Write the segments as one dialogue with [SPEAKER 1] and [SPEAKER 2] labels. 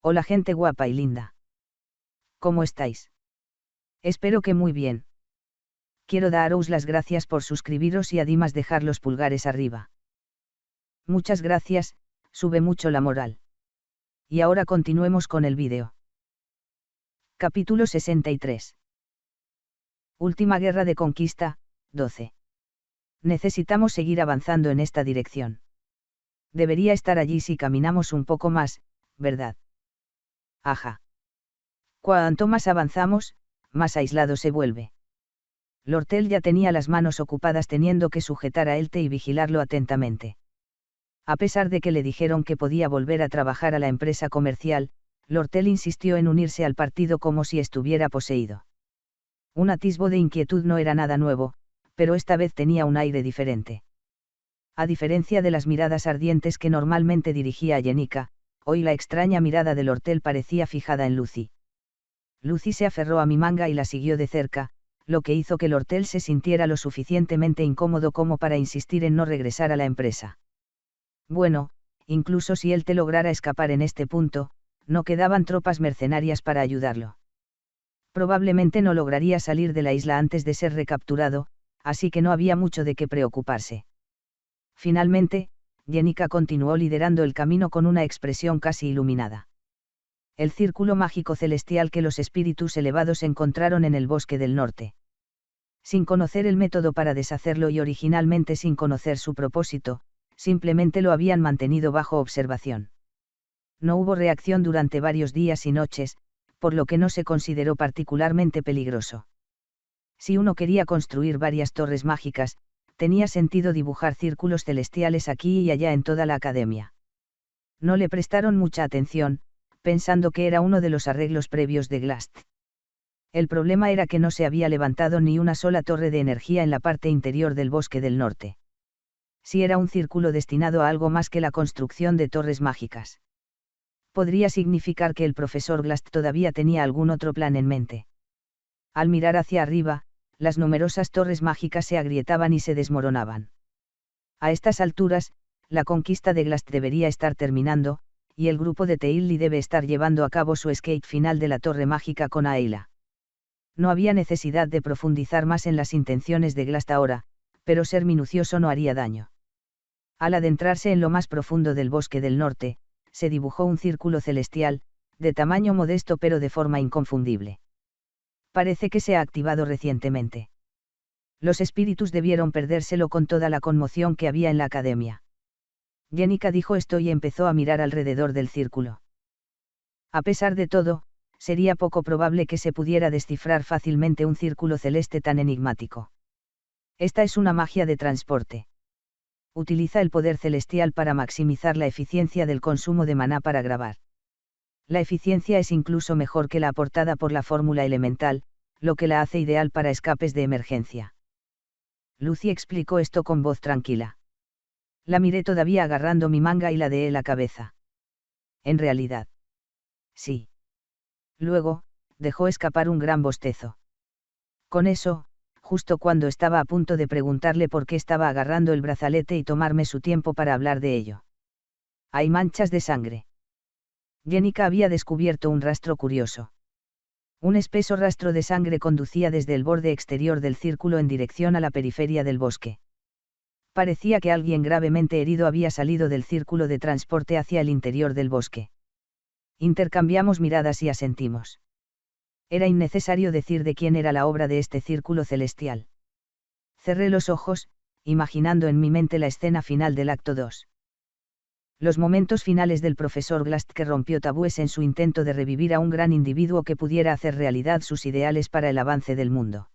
[SPEAKER 1] Hola gente guapa y linda. ¿Cómo estáis? Espero que muy bien. Quiero daros las gracias por suscribiros y además dejar los pulgares arriba. Muchas gracias, sube mucho la moral. Y ahora continuemos con el vídeo. Capítulo 63. Última guerra de conquista, 12. Necesitamos seguir avanzando en esta dirección. Debería estar allí si caminamos un poco más, ¿verdad? Ajá. Cuanto más avanzamos, más aislado se vuelve. Lortel ya tenía las manos ocupadas teniendo que sujetar a Elte y vigilarlo atentamente. A pesar de que le dijeron que podía volver a trabajar a la empresa comercial, Lortel insistió en unirse al partido como si estuviera poseído. Un atisbo de inquietud no era nada nuevo, pero esta vez tenía un aire diferente. A diferencia de las miradas ardientes que normalmente dirigía a Jenica, hoy la extraña mirada de Lortel parecía fijada en Lucy. Lucy se aferró a mi manga y la siguió de cerca, lo que hizo que Lortel se sintiera lo suficientemente incómodo como para insistir en no regresar a la empresa. Bueno, incluso si él te lograra escapar en este punto, no quedaban tropas mercenarias para ayudarlo. Probablemente no lograría salir de la isla antes de ser recapturado, así que no había mucho de qué preocuparse. Finalmente, Jenica continuó liderando el camino con una expresión casi iluminada. El círculo mágico celestial que los espíritus elevados encontraron en el bosque del norte. Sin conocer el método para deshacerlo y originalmente sin conocer su propósito, simplemente lo habían mantenido bajo observación. No hubo reacción durante varios días y noches, por lo que no se consideró particularmente peligroso. Si uno quería construir varias torres mágicas, tenía sentido dibujar círculos celestiales aquí y allá en toda la academia. No le prestaron mucha atención, pensando que era uno de los arreglos previos de Glast. El problema era que no se había levantado ni una sola torre de energía en la parte interior del bosque del norte. Si era un círculo destinado a algo más que la construcción de torres mágicas. Podría significar que el profesor Glast todavía tenía algún otro plan en mente. Al mirar hacia arriba, las numerosas torres mágicas se agrietaban y se desmoronaban. A estas alturas, la conquista de Glast debería estar terminando, y el grupo de Teilli debe estar llevando a cabo su escape final de la torre mágica con Aela. No había necesidad de profundizar más en las intenciones de Glast ahora, pero ser minucioso no haría daño. Al adentrarse en lo más profundo del bosque del norte, se dibujó un círculo celestial, de tamaño modesto pero de forma inconfundible. Parece que se ha activado recientemente. Los espíritus debieron perdérselo con toda la conmoción que había en la academia. Jenica dijo esto y empezó a mirar alrededor del círculo. A pesar de todo, sería poco probable que se pudiera descifrar fácilmente un círculo celeste tan enigmático. Esta es una magia de transporte. Utiliza el poder celestial para maximizar la eficiencia del consumo de maná para grabar. La eficiencia es incluso mejor que la aportada por la fórmula elemental, lo que la hace ideal para escapes de emergencia. Lucy explicó esto con voz tranquila. La miré todavía agarrando mi manga y ladeé la cabeza. En realidad. Sí. Luego, dejó escapar un gran bostezo. Con eso, justo cuando estaba a punto de preguntarle por qué estaba agarrando el brazalete y tomarme su tiempo para hablar de ello. Hay manchas de sangre. Jenica había descubierto un rastro curioso. Un espeso rastro de sangre conducía desde el borde exterior del círculo en dirección a la periferia del bosque. Parecía que alguien gravemente herido había salido del círculo de transporte hacia el interior del bosque. Intercambiamos miradas y asentimos. Era innecesario decir de quién era la obra de este círculo celestial. Cerré los ojos, imaginando en mi mente la escena final del acto 2. Los momentos finales del profesor Glast que rompió tabúes en su intento de revivir a un gran individuo que pudiera hacer realidad sus ideales para el avance del mundo.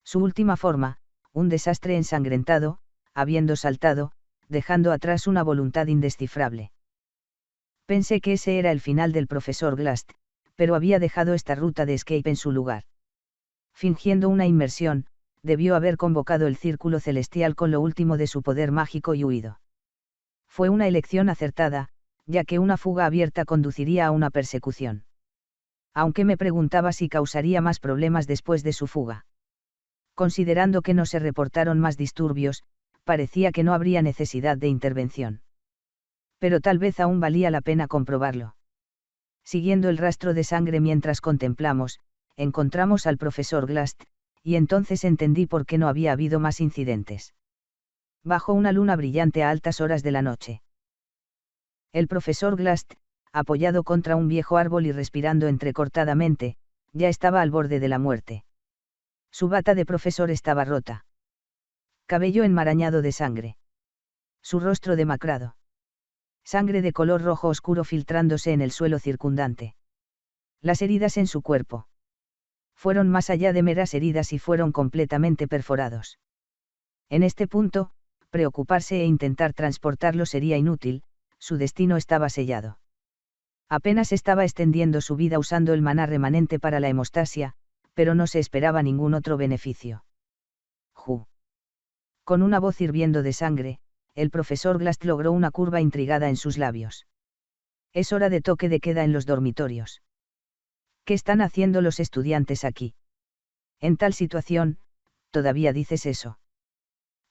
[SPEAKER 1] Su última forma, un desastre ensangrentado, habiendo saltado, dejando atrás una voluntad indescifrable. Pensé que ese era el final del profesor Glast, pero había dejado esta ruta de escape en su lugar. Fingiendo una inmersión, debió haber convocado el círculo celestial con lo último de su poder mágico y huido. Fue una elección acertada, ya que una fuga abierta conduciría a una persecución. Aunque me preguntaba si causaría más problemas después de su fuga. Considerando que no se reportaron más disturbios, parecía que no habría necesidad de intervención. Pero tal vez aún valía la pena comprobarlo. Siguiendo el rastro de sangre mientras contemplamos, encontramos al profesor Glast, y entonces entendí por qué no había habido más incidentes. Bajo una luna brillante a altas horas de la noche. El profesor Glast, apoyado contra un viejo árbol y respirando entrecortadamente, ya estaba al borde de la muerte. Su bata de profesor estaba rota. Cabello enmarañado de sangre. Su rostro demacrado. Sangre de color rojo oscuro filtrándose en el suelo circundante. Las heridas en su cuerpo. Fueron más allá de meras heridas y fueron completamente perforados. En este punto, preocuparse e intentar transportarlo sería inútil, su destino estaba sellado. Apenas estaba extendiendo su vida usando el maná remanente para la hemostasia, pero no se esperaba ningún otro beneficio. Ju. Con una voz hirviendo de sangre, el profesor Glast logró una curva intrigada en sus labios. Es hora de toque de queda en los dormitorios. ¿Qué están haciendo los estudiantes aquí? En tal situación, ¿todavía dices eso?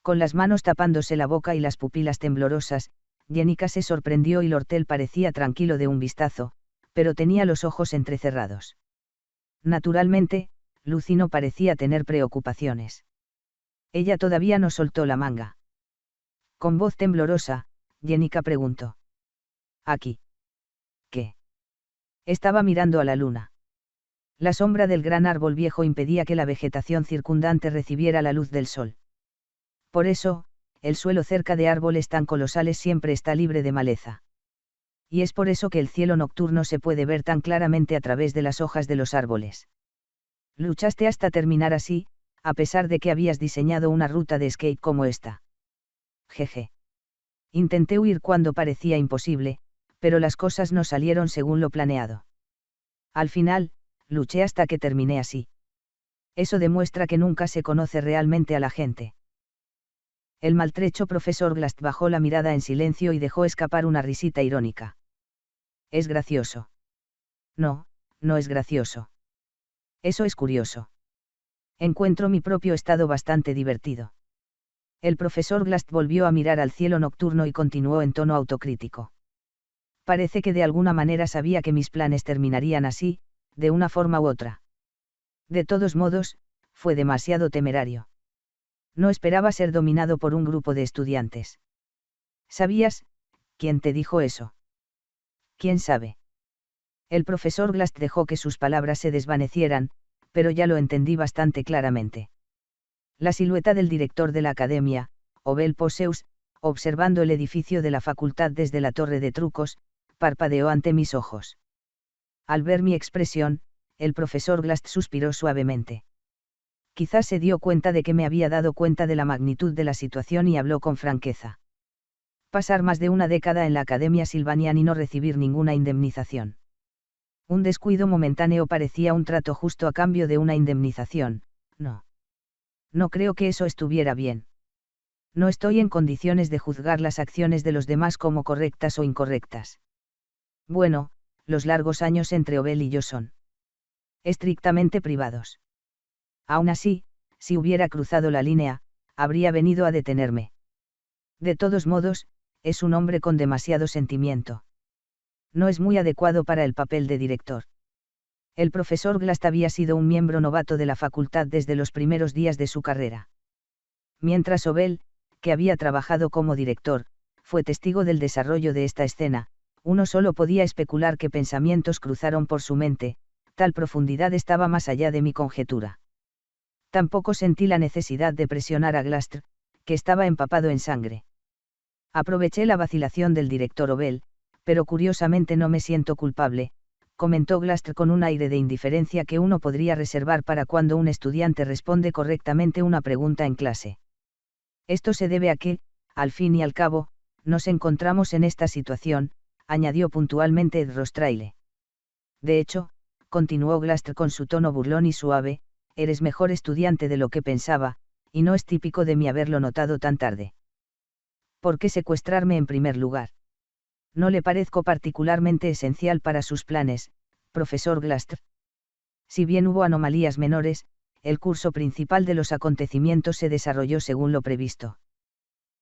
[SPEAKER 1] Con las manos tapándose la boca y las pupilas temblorosas, Jenica se sorprendió y Lortel parecía tranquilo de un vistazo, pero tenía los ojos entrecerrados. Naturalmente, Lucy no parecía tener preocupaciones. Ella todavía no soltó la manga. Con voz temblorosa, Jenica preguntó. ¿Aquí? ¿Qué? Estaba mirando a la luna. La sombra del gran árbol viejo impedía que la vegetación circundante recibiera la luz del sol. Por eso, el suelo cerca de árboles tan colosales siempre está libre de maleza. Y es por eso que el cielo nocturno se puede ver tan claramente a través de las hojas de los árboles. Luchaste hasta terminar así, a pesar de que habías diseñado una ruta de skate como esta. Jeje. Intenté huir cuando parecía imposible, pero las cosas no salieron según lo planeado. Al final, luché hasta que terminé así. Eso demuestra que nunca se conoce realmente a la gente. El maltrecho profesor Glast bajó la mirada en silencio y dejó escapar una risita irónica. Es gracioso. No, no es gracioso. Eso es curioso. Encuentro mi propio estado bastante divertido. El profesor Glast volvió a mirar al cielo nocturno y continuó en tono autocrítico. Parece que de alguna manera sabía que mis planes terminarían así, de una forma u otra. De todos modos, fue demasiado temerario. No esperaba ser dominado por un grupo de estudiantes. ¿Sabías? ¿Quién te dijo eso? ¿Quién sabe? El profesor Glast dejó que sus palabras se desvanecieran, pero ya lo entendí bastante claramente. La silueta del director de la academia, Obel Poseus, observando el edificio de la facultad desde la torre de trucos, parpadeó ante mis ojos. Al ver mi expresión, el profesor Glast suspiró suavemente. Quizás se dio cuenta de que me había dado cuenta de la magnitud de la situación y habló con franqueza. Pasar más de una década en la Academia Silvanian y no recibir ninguna indemnización. Un descuido momentáneo parecía un trato justo a cambio de una indemnización, no. No creo que eso estuviera bien. No estoy en condiciones de juzgar las acciones de los demás como correctas o incorrectas. Bueno, los largos años entre Obel y yo son estrictamente privados. Aún así, si hubiera cruzado la línea, habría venido a detenerme. De todos modos, es un hombre con demasiado sentimiento. No es muy adecuado para el papel de director. El profesor Glast había sido un miembro novato de la facultad desde los primeros días de su carrera. Mientras Obel, que había trabajado como director, fue testigo del desarrollo de esta escena, uno solo podía especular qué pensamientos cruzaron por su mente, tal profundidad estaba más allá de mi conjetura. Tampoco sentí la necesidad de presionar a Glast, que estaba empapado en sangre. Aproveché la vacilación del director Obel, pero curiosamente no me siento culpable, comentó Glast con un aire de indiferencia que uno podría reservar para cuando un estudiante responde correctamente una pregunta en clase. Esto se debe a que, al fin y al cabo, nos encontramos en esta situación, añadió puntualmente Ed Rostraile. De hecho, continuó Glast con su tono burlón y suave, eres mejor estudiante de lo que pensaba, y no es típico de mí haberlo notado tan tarde. ¿Por qué secuestrarme en primer lugar? No le parezco particularmente esencial para sus planes, profesor Glast. Si bien hubo anomalías menores, el curso principal de los acontecimientos se desarrolló según lo previsto.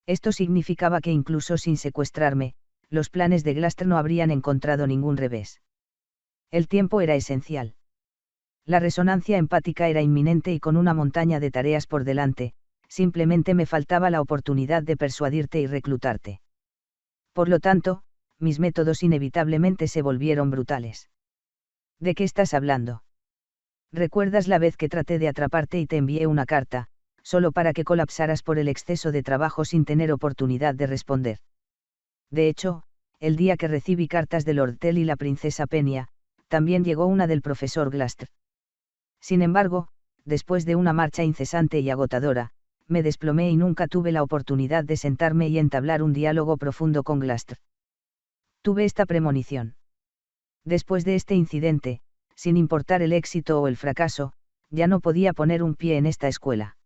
[SPEAKER 1] Esto significaba que incluso sin secuestrarme, los planes de Glast no habrían encontrado ningún revés. El tiempo era esencial. La resonancia empática era inminente y con una montaña de tareas por delante, simplemente me faltaba la oportunidad de persuadirte y reclutarte. Por lo tanto, mis métodos inevitablemente se volvieron brutales. ¿De qué estás hablando? ¿Recuerdas la vez que traté de atraparte y te envié una carta, solo para que colapsaras por el exceso de trabajo sin tener oportunidad de responder? De hecho, el día que recibí cartas de Lord Tell y la princesa Penia, también llegó una del profesor Glastr. Sin embargo, después de una marcha incesante y agotadora, me desplomé y nunca tuve la oportunidad de sentarme y entablar un diálogo profundo con Glastr. Tuve esta premonición. Después de este incidente, sin importar el éxito o el fracaso, ya no podía poner un pie en esta escuela.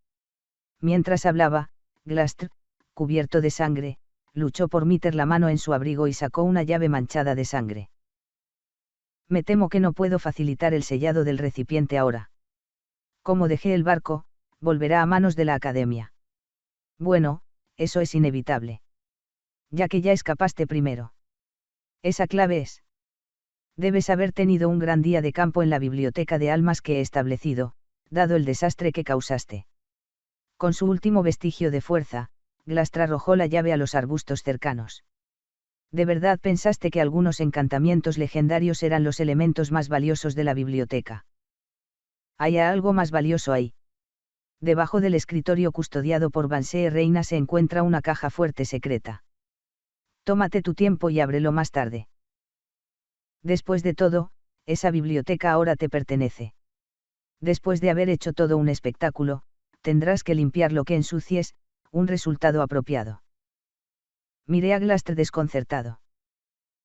[SPEAKER 1] Mientras hablaba, Glastr, cubierto de sangre, luchó por meter la mano en su abrigo y sacó una llave manchada de sangre. Me temo que no puedo facilitar el sellado del recipiente ahora. Como dejé el barco, volverá a manos de la academia. Bueno, eso es inevitable. Ya que ya escapaste primero. Esa clave es. Debes haber tenido un gran día de campo en la biblioteca de almas que he establecido, dado el desastre que causaste. Con su último vestigio de fuerza, Glastr arrojó la llave a los arbustos cercanos. ¿De verdad pensaste que algunos encantamientos legendarios eran los elementos más valiosos de la biblioteca? ¿Hay algo más valioso ahí? Debajo del escritorio custodiado por Bansee Reina se encuentra una caja fuerte secreta. Tómate tu tiempo y ábrelo más tarde. Después de todo, esa biblioteca ahora te pertenece. Después de haber hecho todo un espectáculo, tendrás que limpiar lo que ensucies, un resultado apropiado. Miré a Glastr desconcertado.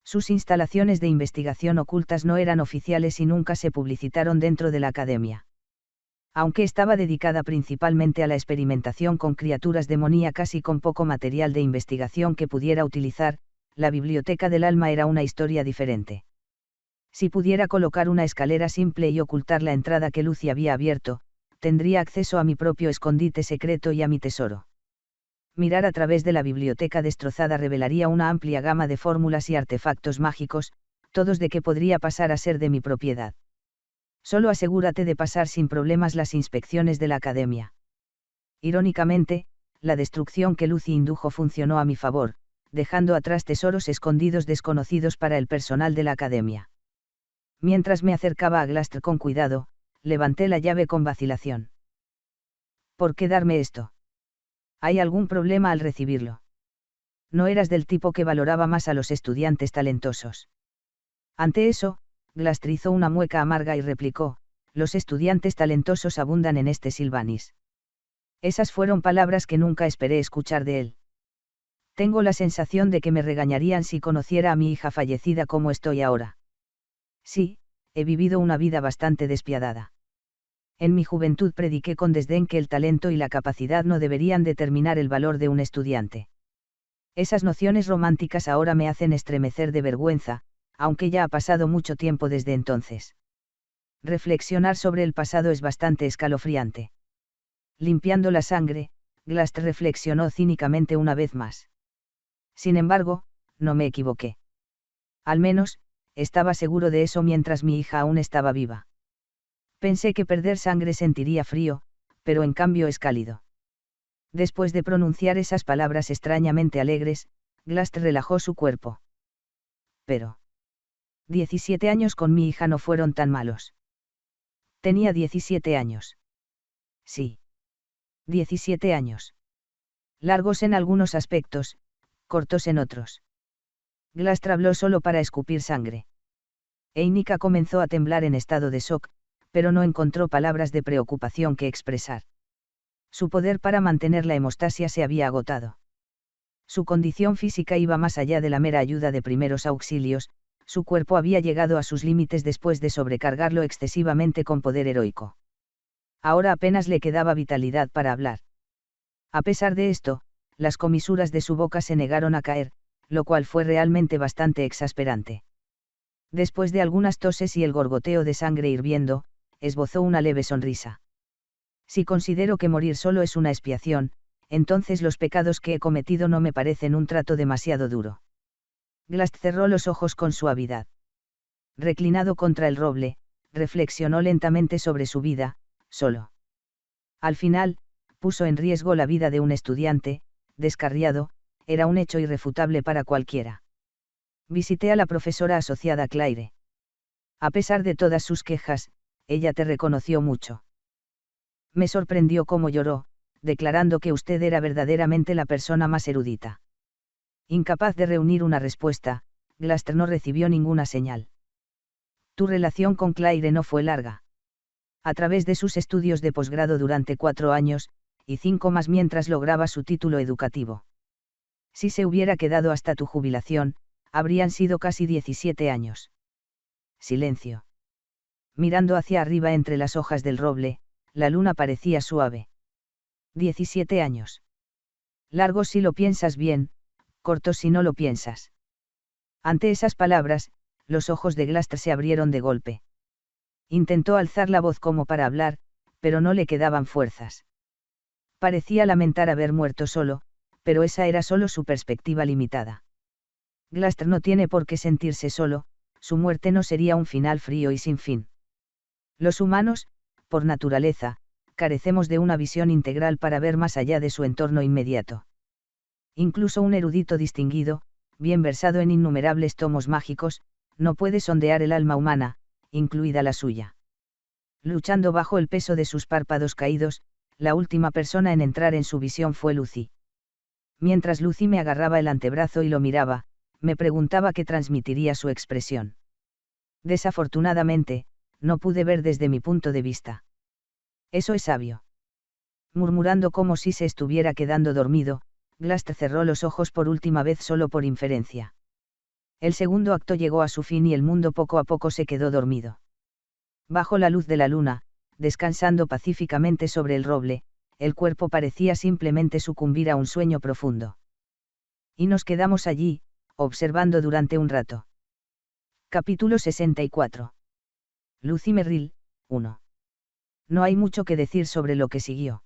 [SPEAKER 1] Sus instalaciones de investigación ocultas no eran oficiales y nunca se publicitaron dentro de la academia. Aunque estaba dedicada principalmente a la experimentación con criaturas demoníacas y con poco material de investigación que pudiera utilizar, la biblioteca del alma era una historia diferente. Si pudiera colocar una escalera simple y ocultar la entrada que Lucy había abierto, tendría acceso a mi propio escondite secreto y a mi tesoro. Mirar a través de la biblioteca destrozada revelaría una amplia gama de fórmulas y artefactos mágicos, todos de que podría pasar a ser de mi propiedad. Solo asegúrate de pasar sin problemas las inspecciones de la academia. Irónicamente, la destrucción que Lucy indujo funcionó a mi favor, dejando atrás tesoros escondidos desconocidos para el personal de la academia. Mientras me acercaba a Glastr con cuidado, levanté la llave con vacilación. ¿Por qué darme esto? ¿Hay algún problema al recibirlo? No eras del tipo que valoraba más a los estudiantes talentosos. Ante eso, Glastr hizo una mueca amarga y replicó: los estudiantes talentosos abundan en este Silvanis. Esas fueron palabras que nunca esperé escuchar de él. Tengo la sensación de que me regañarían si conociera a mi hija fallecida como estoy ahora. Sí, he vivido una vida bastante despiadada. En mi juventud prediqué con desdén que el talento y la capacidad no deberían determinar el valor de un estudiante. Esas nociones románticas ahora me hacen estremecer de vergüenza, aunque ya ha pasado mucho tiempo desde entonces. Reflexionar sobre el pasado es bastante escalofriante. Limpiando la sangre, Glastr reflexionó cínicamente una vez más. Sin embargo, no me equivoqué. Al menos, estaba seguro de eso mientras mi hija aún estaba viva. Pensé que perder sangre sentiría frío, pero en cambio es cálido. Después de pronunciar esas palabras extrañamente alegres, Glastr relajó su cuerpo. Pero 17 años con mi hija no fueron tan malos. Tenía 17 años. Sí. 17 años. Largos en algunos aspectos, cortos en otros. Glastr habló solo para escupir sangre. Einika comenzó a temblar en estado de shock, pero no encontró palabras de preocupación que expresar. Su poder para mantener la hemostasia se había agotado. Su condición física iba más allá de la mera ayuda de primeros auxilios, su cuerpo había llegado a sus límites después de sobrecargarlo excesivamente con poder heroico. Ahora apenas le quedaba vitalidad para hablar. A pesar de esto, las comisuras de su boca se negaron a caer, lo cual fue realmente bastante exasperante. Después de algunas toses y el gorgoteo de sangre hirviendo, esbozó una leve sonrisa. Si considero que morir solo es una expiación, entonces los pecados que he cometido no me parecen un trato demasiado duro. Glastr cerró los ojos con suavidad. Reclinado contra el roble, reflexionó lentamente sobre su vida, solo. Al final, puso en riesgo la vida de un estudiante, descarriado, era un hecho irrefutable para cualquiera. Visité a la profesora asociada Claire. A pesar de todas sus quejas, ella te reconoció mucho. Me sorprendió cómo lloró, declarando que usted era verdaderamente la persona más erudita. Incapaz de reunir una respuesta, Glaster no recibió ninguna señal. Tu relación con Claire no fue larga. A través de sus estudios de posgrado durante 4 años, y 5 más mientras lograba su título educativo. Si se hubiera quedado hasta tu jubilación, habrían sido casi 17 años. Silencio. Mirando hacia arriba entre las hojas del roble, la luna parecía suave. 17 años. Largos si lo piensas bien, cortos si no lo piensas. Ante esas palabras, los ojos de Glaster se abrieron de golpe. Intentó alzar la voz como para hablar, pero no le quedaban fuerzas. Parecía lamentar haber muerto solo, pero esa era solo su perspectiva limitada. Glaster no tiene por qué sentirse solo, su muerte no sería un final frío y sin fin. Los humanos, por naturaleza, carecemos de una visión integral para ver más allá de su entorno inmediato. Incluso un erudito distinguido, bien versado en innumerables tomos mágicos, no puede sondear el alma humana, incluida la suya. Luchando bajo el peso de sus párpados caídos, la última persona en entrar en su visión fue Lucy. Mientras Lucy me agarraba el antebrazo y lo miraba, me preguntaba qué transmitiría su expresión. Desafortunadamente, no pude ver desde mi punto de vista. Eso es sabio. Murmurando como si se estuviera quedando dormido, Glaster cerró los ojos por última vez solo por inferencia. El segundo acto llegó a su fin y el mundo poco a poco se quedó dormido. Bajo la luz de la luna, descansando pacíficamente sobre el roble, el cuerpo parecía simplemente sucumbir a un sueño profundo. Y nos quedamos allí, observando durante un rato. Capítulo 64. Lucy Merrill, 1. No hay mucho que decir sobre lo que siguió.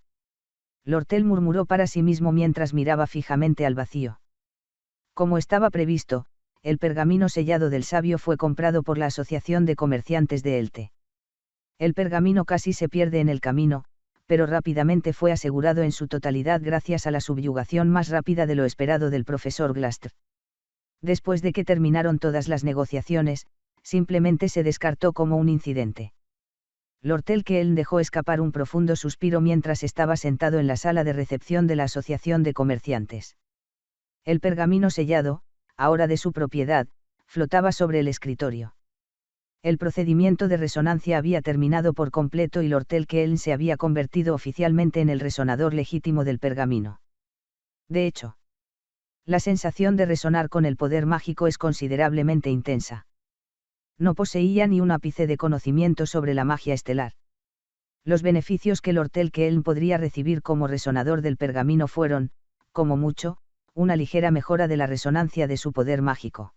[SPEAKER 1] Lortel murmuró para sí mismo mientras miraba fijamente al vacío. Como estaba previsto, el pergamino sellado del sabio fue comprado por la Asociación de Comerciantes de Elte. El pergamino casi se pierde en el camino, pero rápidamente fue asegurado en su totalidad gracias a la subyugación más rápida de lo esperado del profesor Glaster. Después de que terminaron todas las negociaciones, simplemente se descartó como un incidente. Lortel Keel dejó escapar un profundo suspiro mientras estaba sentado en la sala de recepción de la Asociación de Comerciantes. El pergamino sellado, ahora de su propiedad, flotaba sobre el escritorio. El procedimiento de resonancia había terminado por completo y Lortel Keel se había convertido oficialmente en el resonador legítimo del pergamino. De hecho, la sensación de resonar con el poder mágico es considerablemente intensa. No poseía ni un ápice de conocimiento sobre la magia estelar. Los beneficios que Lortel Keel podría recibir como resonador del pergamino fueron, como mucho, una ligera mejora de la resonancia de su poder mágico.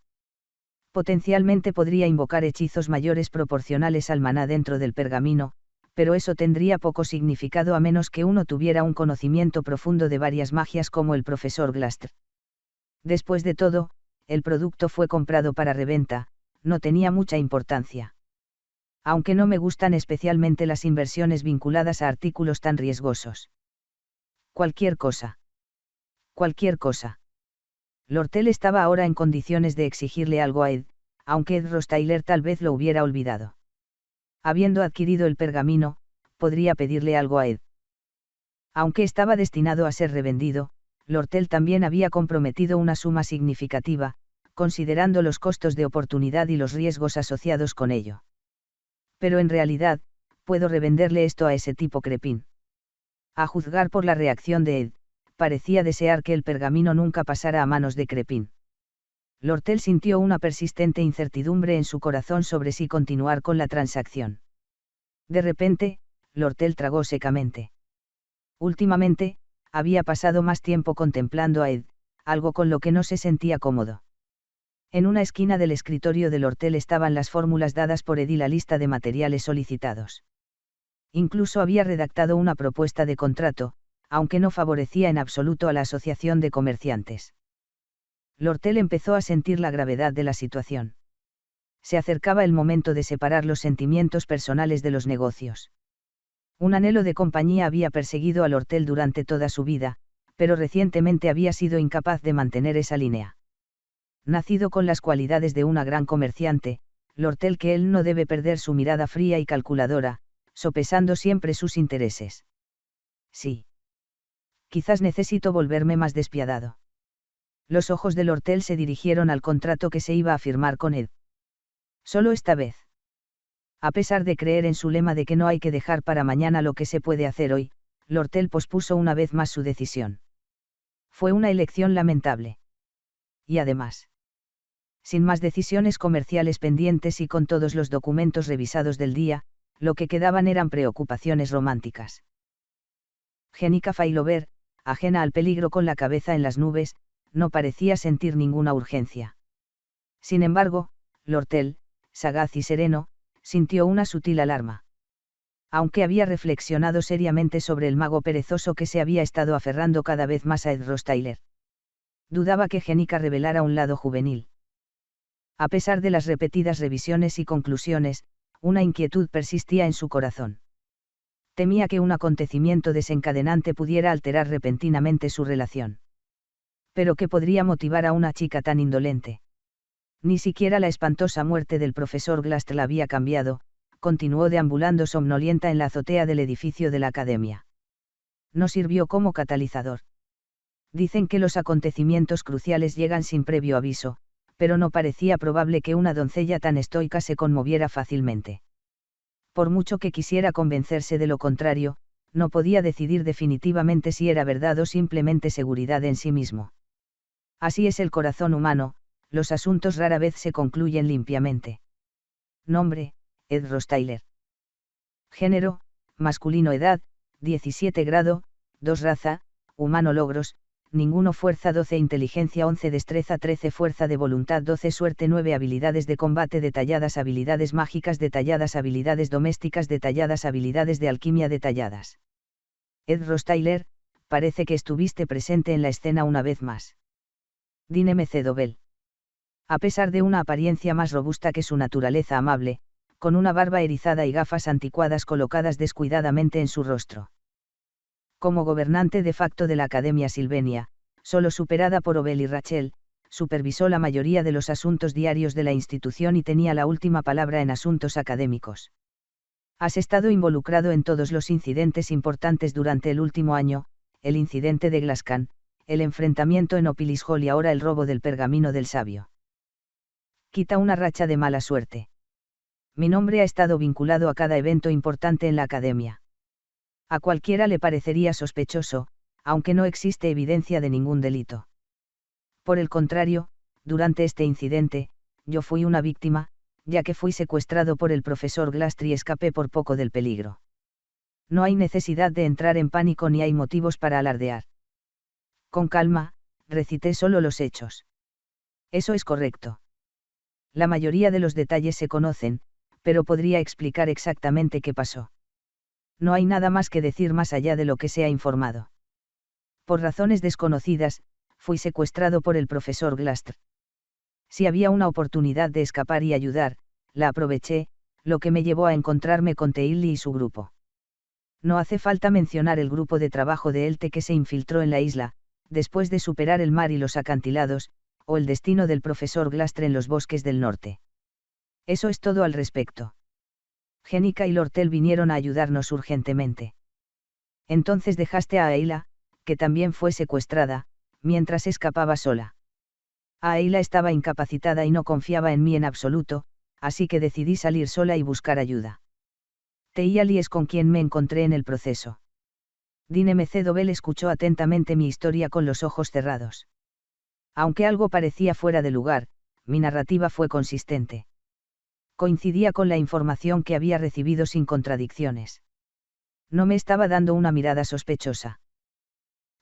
[SPEAKER 1] Potencialmente podría invocar hechizos mayores proporcionales al maná dentro del pergamino, pero eso tendría poco significado a menos que uno tuviera un conocimiento profundo de varias magias como el profesor Glaster. Después de todo, el producto fue comprado para reventa, no tenía mucha importancia. Aunque no me gustan especialmente las inversiones vinculadas a artículos tan riesgosos. Cualquier cosa. Cualquier cosa. Lortel estaba ahora en condiciones de exigirle algo a Ed, aunque Ed Rostyler tal vez lo hubiera olvidado. Habiendo adquirido el pergamino, podría pedirle algo a Ed. Aunque estaba destinado a ser revendido, Lortel también había comprometido una suma significativa, considerando los costos de oportunidad y los riesgos asociados con ello. Pero en realidad, puedo revenderle esto a ese tipo crepín. A juzgar por la reacción de Ed, parecía desear que el pergamino nunca pasara a manos de Crepin. Lortel sintió una persistente incertidumbre en su corazón sobre si continuar con la transacción. De repente, Lortel tragó secamente. Últimamente, había pasado más tiempo contemplando a Ed, algo con lo que no se sentía cómodo. En una esquina del escritorio de Lortel estaban las fórmulas dadas por Ed y la lista de materiales solicitados. Incluso había redactado una propuesta de contrato, aunque no favorecía en absoluto a la Asociación de Comerciantes. Lortel empezó a sentir la gravedad de la situación. Se acercaba el momento de separar los sentimientos personales de los negocios. Un anhelo de compañía había perseguido a Lortel durante toda su vida, pero recientemente había sido incapaz de mantener esa línea. Nacido con las cualidades de una gran comerciante, Lortel que él no debe perder su mirada fría y calculadora, sopesando siempre sus intereses. Sí. Quizás necesito volverme más despiadado. Los ojos de Lortel se dirigieron al contrato que se iba a firmar con Ed. Solo esta vez. A pesar de creer en su lema de que no hay que dejar para mañana lo que se puede hacer hoy, Lortel pospuso una vez más su decisión. Fue una elección lamentable. Y además, sin más decisiones comerciales pendientes y con todos los documentos revisados del día, lo que quedaban eran preocupaciones románticas. Jenica Failover, ajena al peligro con la cabeza en las nubes, no parecía sentir ninguna urgencia. Sin embargo, Lortel, sagaz y sereno, sintió una sutil alarma. Aunque había reflexionado seriamente sobre el mago perezoso que se había estado aferrando cada vez más a Ed Rostyler, dudaba que Jenica revelara un lado juvenil. A pesar de las repetidas revisiones y conclusiones, una inquietud persistía en su corazón. Temía que un acontecimiento desencadenante pudiera alterar repentinamente su relación. Pero ¿qué podría motivar a una chica tan indolente? Ni siquiera la espantosa muerte del profesor Glast la había cambiado, continuó deambulando somnolienta en la azotea del edificio de la academia. No sirvió como catalizador. Dicen que los acontecimientos cruciales llegan sin previo aviso, pero no parecía probable que una doncella tan estoica se conmoviera fácilmente. Por mucho que quisiera convencerse de lo contrario, no podía decidir definitivamente si era verdad o simplemente seguridad en sí mismo. Así es el corazón humano, los asuntos rara vez se concluyen limpiamente. Nombre, Ed Rostyler. Género, masculino. Edad, 17 grado, 2 raza, humano. Logros, ninguno. Fuerza 12, inteligencia 11, destreza 13, fuerza de voluntad 12, suerte 9, habilidades de combate detalladas, habilidades mágicas detalladas, habilidades domésticas detalladas, habilidades de alquimia detalladas. Ed Rostyler, parece que estuviste presente en la escena una vez más. Dean M. C. Dobell. A pesar de una apariencia más robusta que su naturaleza amable, con una barba erizada y gafas anticuadas colocadas descuidadamente en su rostro. Como gobernante de facto de la Academia Silvenia, solo superada por Obel y Rachel, supervisó la mayoría de los asuntos diarios de la institución y tenía la última palabra en asuntos académicos. Has estado involucrado en todos los incidentes importantes durante el último año, el incidente de Glascan, el enfrentamiento en Opilis Hall y ahora el robo del pergamino del sabio. Quita una racha de mala suerte. Mi nombre ha estado vinculado a cada evento importante en la academia. A cualquiera le parecería sospechoso, aunque no existe evidencia de ningún delito. Por el contrario, durante este incidente, yo fui una víctima, ya que fui secuestrado por el profesor Glastri y escapé por poco del peligro. No hay necesidad de entrar en pánico ni hay motivos para alardear. Con calma, recité solo los hechos. Eso es correcto. La mayoría de los detalles se conocen, pero podría explicar exactamente qué pasó. No hay nada más que decir más allá de lo que se ha informado. Por razones desconocidas, fui secuestrado por el profesor Glastr. Si había una oportunidad de escapar y ayudar, la aproveché, lo que me llevó a encontrarme con Teilli y su grupo. No hace falta mencionar el grupo de trabajo de Elte que se infiltró en la isla, después de superar el mar y los acantilados, o el destino del profesor Glastr en los bosques del norte. Eso es todo al respecto. Jenica y Lortel vinieron a ayudarnos urgentemente. Entonces dejaste a Ayla, que también fue secuestrada, mientras escapaba sola. Ayla estaba incapacitada y no confiaba en mí en absoluto, así que decidí salir sola y buscar ayuda. Teiali es con quien me encontré en el proceso. Dean M. C. Dobell escuchó atentamente mi historia con los ojos cerrados. Aunque algo parecía fuera de lugar, mi narrativa fue consistente. Coincidía con la información que había recibido sin contradicciones. No me estaba dando una mirada sospechosa.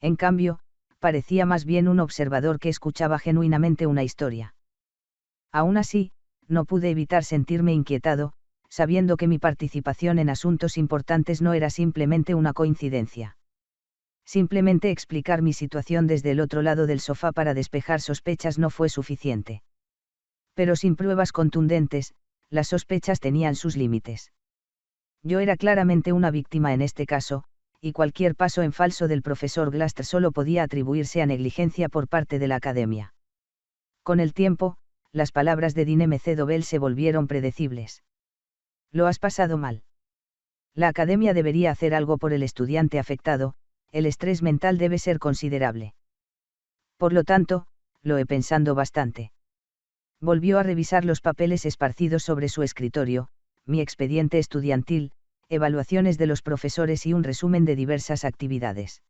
[SPEAKER 1] En cambio, parecía más bien un observador que escuchaba genuinamente una historia. Aún así, no pude evitar sentirme inquietado, sabiendo que mi participación en asuntos importantes no era simplemente una coincidencia. Simplemente explicar mi situación desde el otro lado del sofá para despejar sospechas no fue suficiente. Pero sin pruebas contundentes, las sospechas tenían sus límites. Yo era claramente una víctima en este caso, y cualquier paso en falso del profesor Glaster solo podía atribuirse a negligencia por parte de la academia. Con el tiempo, las palabras de Dean M. C. Dobell se volvieron predecibles. Lo has pasado mal. La academia debería hacer algo por el estudiante afectado, el estrés mental debe ser considerable. Por lo tanto, lo he pensado bastante. Volvió a revisar los papeles esparcidos sobre su escritorio, mi expediente estudiantil, evaluaciones de los profesores y un resumen de diversas actividades.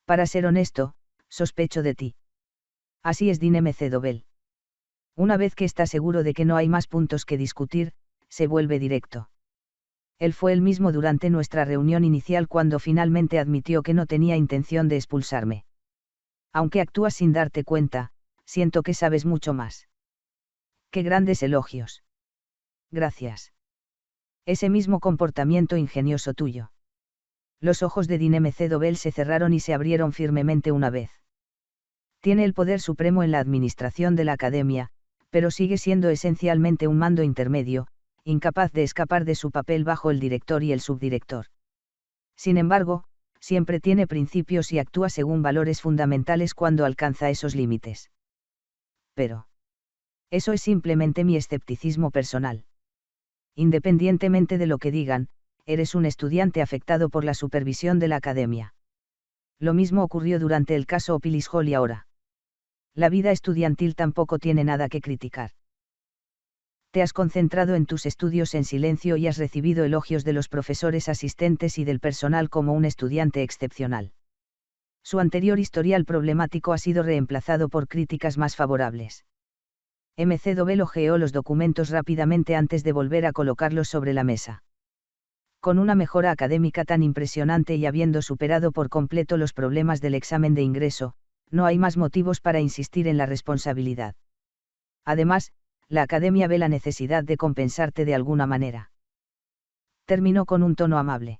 [SPEAKER 1] Para ser honesto, sospecho de ti. Así es Dean M. C. Dobell. Una vez que está seguro de que no hay más puntos que discutir, se vuelve directo. Él fue el mismo durante nuestra reunión inicial cuando finalmente admitió que no tenía intención de expulsarme. Aunque actúas sin darte cuenta, siento que sabes mucho más. ¡Qué grandes elogios! Gracias. Ese mismo comportamiento ingenioso tuyo. Los ojos de Dean M. C. Dobell se cerraron y se abrieron firmemente una vez. Tiene el poder supremo en la administración de la academia, pero sigue siendo esencialmente un mando intermedio, incapaz de escapar de su papel bajo el director y el subdirector. Sin embargo, siempre tiene principios y actúa según valores fundamentales cuando alcanza esos límites. Pero eso es simplemente mi escepticismo personal. Independientemente de lo que digan, eres un estudiante afectado por la supervisión de la academia. Lo mismo ocurrió durante el caso Opilis Hall y ahora. La vida estudiantil tampoco tiene nada que criticar. Te has concentrado en tus estudios en silencio y has recibido elogios de los profesores asistentes y del personal como un estudiante excepcional. Su anterior historial problemático ha sido reemplazado por críticas más favorables. M. C. Dobell hojeó los documentos rápidamente antes de volver a colocarlos sobre la mesa. Con una mejora académica tan impresionante y habiendo superado por completo los problemas del examen de ingreso, no hay más motivos para insistir en la responsabilidad. Además, la academia ve la necesidad de compensarte de alguna manera. Terminó con un tono amable.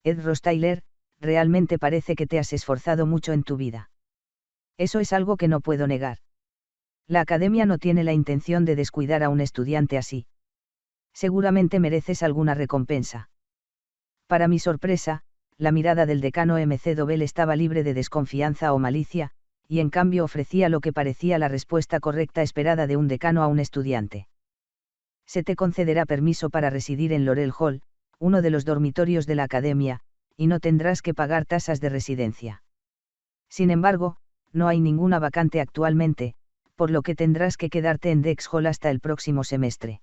[SPEAKER 1] Ed Rostyler, realmente parece que te has esforzado mucho en tu vida. Eso es algo que no puedo negar. La academia no tiene la intención de descuidar a un estudiante así. Seguramente mereces alguna recompensa. Para mi sorpresa, la mirada del decano M. C. Dobell estaba libre de desconfianza o malicia, y en cambio ofrecía lo que parecía la respuesta correcta esperada de un decano a un estudiante. Se te concederá permiso para residir en Laurel Hall, uno de los dormitorios de la academia, y no tendrás que pagar tasas de residencia. Sin embargo, no hay ninguna vacante actualmente, por lo que tendrás que quedarte en Dex Hall hasta el próximo semestre.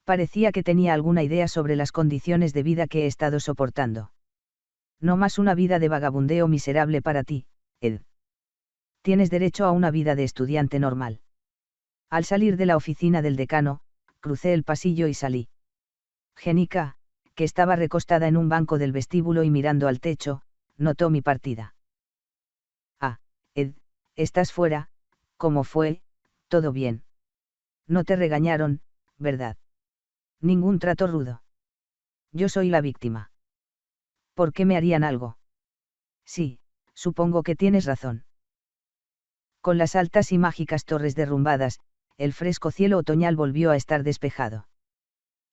[SPEAKER 1] Parecía que tenía alguna idea sobre las condiciones de vida que he estado soportando. No más una vida de vagabundeo miserable para ti, Ed. Tienes derecho a una vida de estudiante normal. Al salir de la oficina del decano, crucé el pasillo y salí. Jenica, que estaba recostada en un banco del vestíbulo y mirando al techo, notó mi partida. Ah, Ed, estás fuera, ¿cómo fue? ¿Todo bien? No te regañaron, ¿verdad? Ningún trato rudo. Yo soy la víctima. ¿Por qué me harían algo? Sí, supongo que tienes razón. Con las altas y mágicas torres derrumbadas, el fresco cielo otoñal volvió a estar despejado.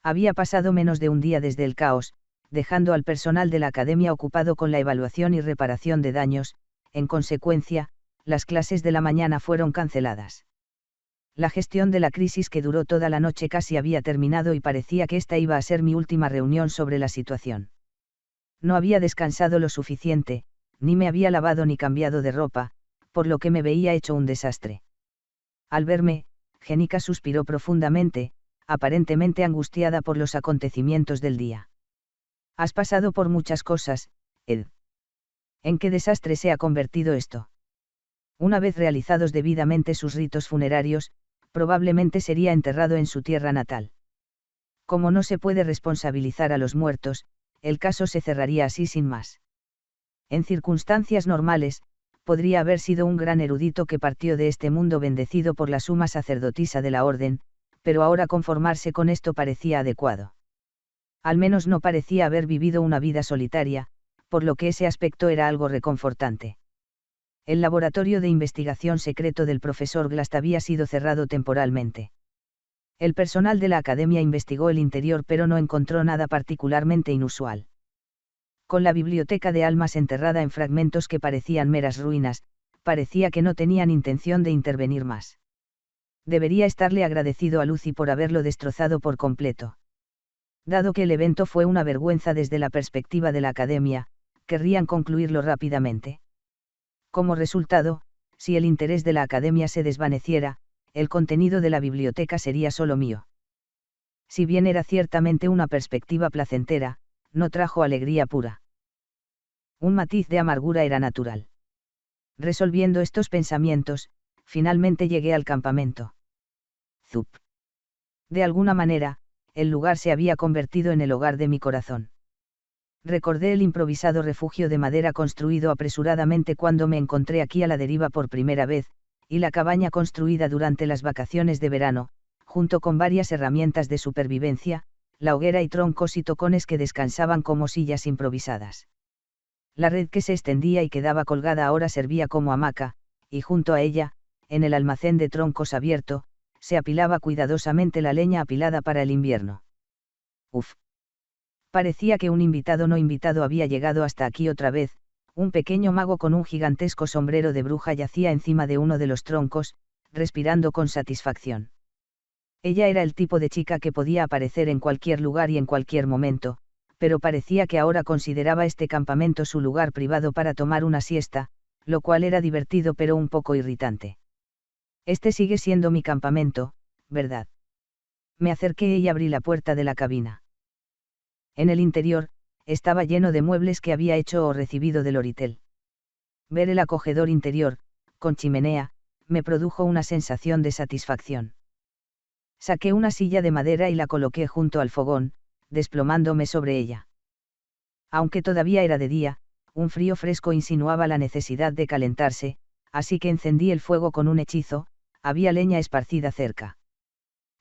[SPEAKER 1] Había pasado menos de un día desde el caos, dejando al personal de la academia ocupado con la evaluación y reparación de daños. En consecuencia, las clases de la mañana fueron canceladas. La gestión de la crisis que duró toda la noche casi había terminado y parecía que esta iba a ser mi última reunión sobre la situación. No había descansado lo suficiente, ni me había lavado ni cambiado de ropa, por lo que me veía hecho un desastre. Al verme, Jenica suspiró profundamente, aparentemente angustiada por los acontecimientos del día. Has pasado por muchas cosas, Ed. ¿En qué desastre se ha convertido esto? Una vez realizados debidamente sus ritos funerarios, probablemente sería enterrado en su tierra natal. Como no se puede responsabilizar a los muertos, el caso se cerraría así sin más. En circunstancias normales, podría haber sido un gran erudito que partió de este mundo bendecido por la suma sacerdotisa de la orden, pero ahora conformarse con esto parecía adecuado. Al menos no parecía haber vivido una vida solitaria, por lo que ese aspecto era algo reconfortante. El laboratorio de investigación secreto del profesor Glast había sido cerrado temporalmente. El personal de la academia investigó el interior pero no encontró nada particularmente inusual. Con la biblioteca de almas enterrada en fragmentos que parecían meras ruinas, parecía que no tenían intención de intervenir más. Debería estarle agradecido a Lucy por haberlo destrozado por completo. Dado que el evento fue una vergüenza desde la perspectiva de la academia, querrían concluirlo rápidamente. Como resultado, si el interés de la academia se desvaneciera, el contenido de la biblioteca sería solo mío. Si bien era ciertamente una perspectiva placentera, no trajo alegría pura. Un matiz de amargura era natural. Resolviendo estos pensamientos, finalmente llegué al campamento. Zup. De alguna manera, el lugar se había convertido en el hogar de mi corazón. Recordé el improvisado refugio de madera construido apresuradamente cuando me encontré aquí a la deriva por primera vez, y la cabaña construida durante las vacaciones de verano, junto con varias herramientas de supervivencia, la hoguera y troncos y tocones que descansaban como sillas improvisadas. La red que se extendía y quedaba colgada ahora servía como hamaca, y junto a ella, en el almacén de troncos abierto, se apilaba cuidadosamente la leña apilada para el invierno. Uf. Parecía que un invitado no invitado había llegado hasta aquí otra vez. Un pequeño mago con un gigantesco sombrero de bruja yacía encima de uno de los troncos, respirando con satisfacción. Ella era el tipo de chica que podía aparecer en cualquier lugar y en cualquier momento, pero parecía que ahora consideraba este campamento su lugar privado para tomar una siesta, lo cual era divertido pero un poco irritante. Este sigue siendo mi campamento, ¿verdad? Me acerqué y abrí la puerta de la cabina. En el interior, estaba lleno de muebles que había hecho o recibido del Oritel. Ver el acogedor interior, con chimenea, me produjo una sensación de satisfacción. Saqué una silla de madera y la coloqué junto al fogón, desplomándome sobre ella. Aunque todavía era de día, un frío fresco insinuaba la necesidad de calentarse, así que encendí el fuego con un hechizo. Había leña esparcida cerca.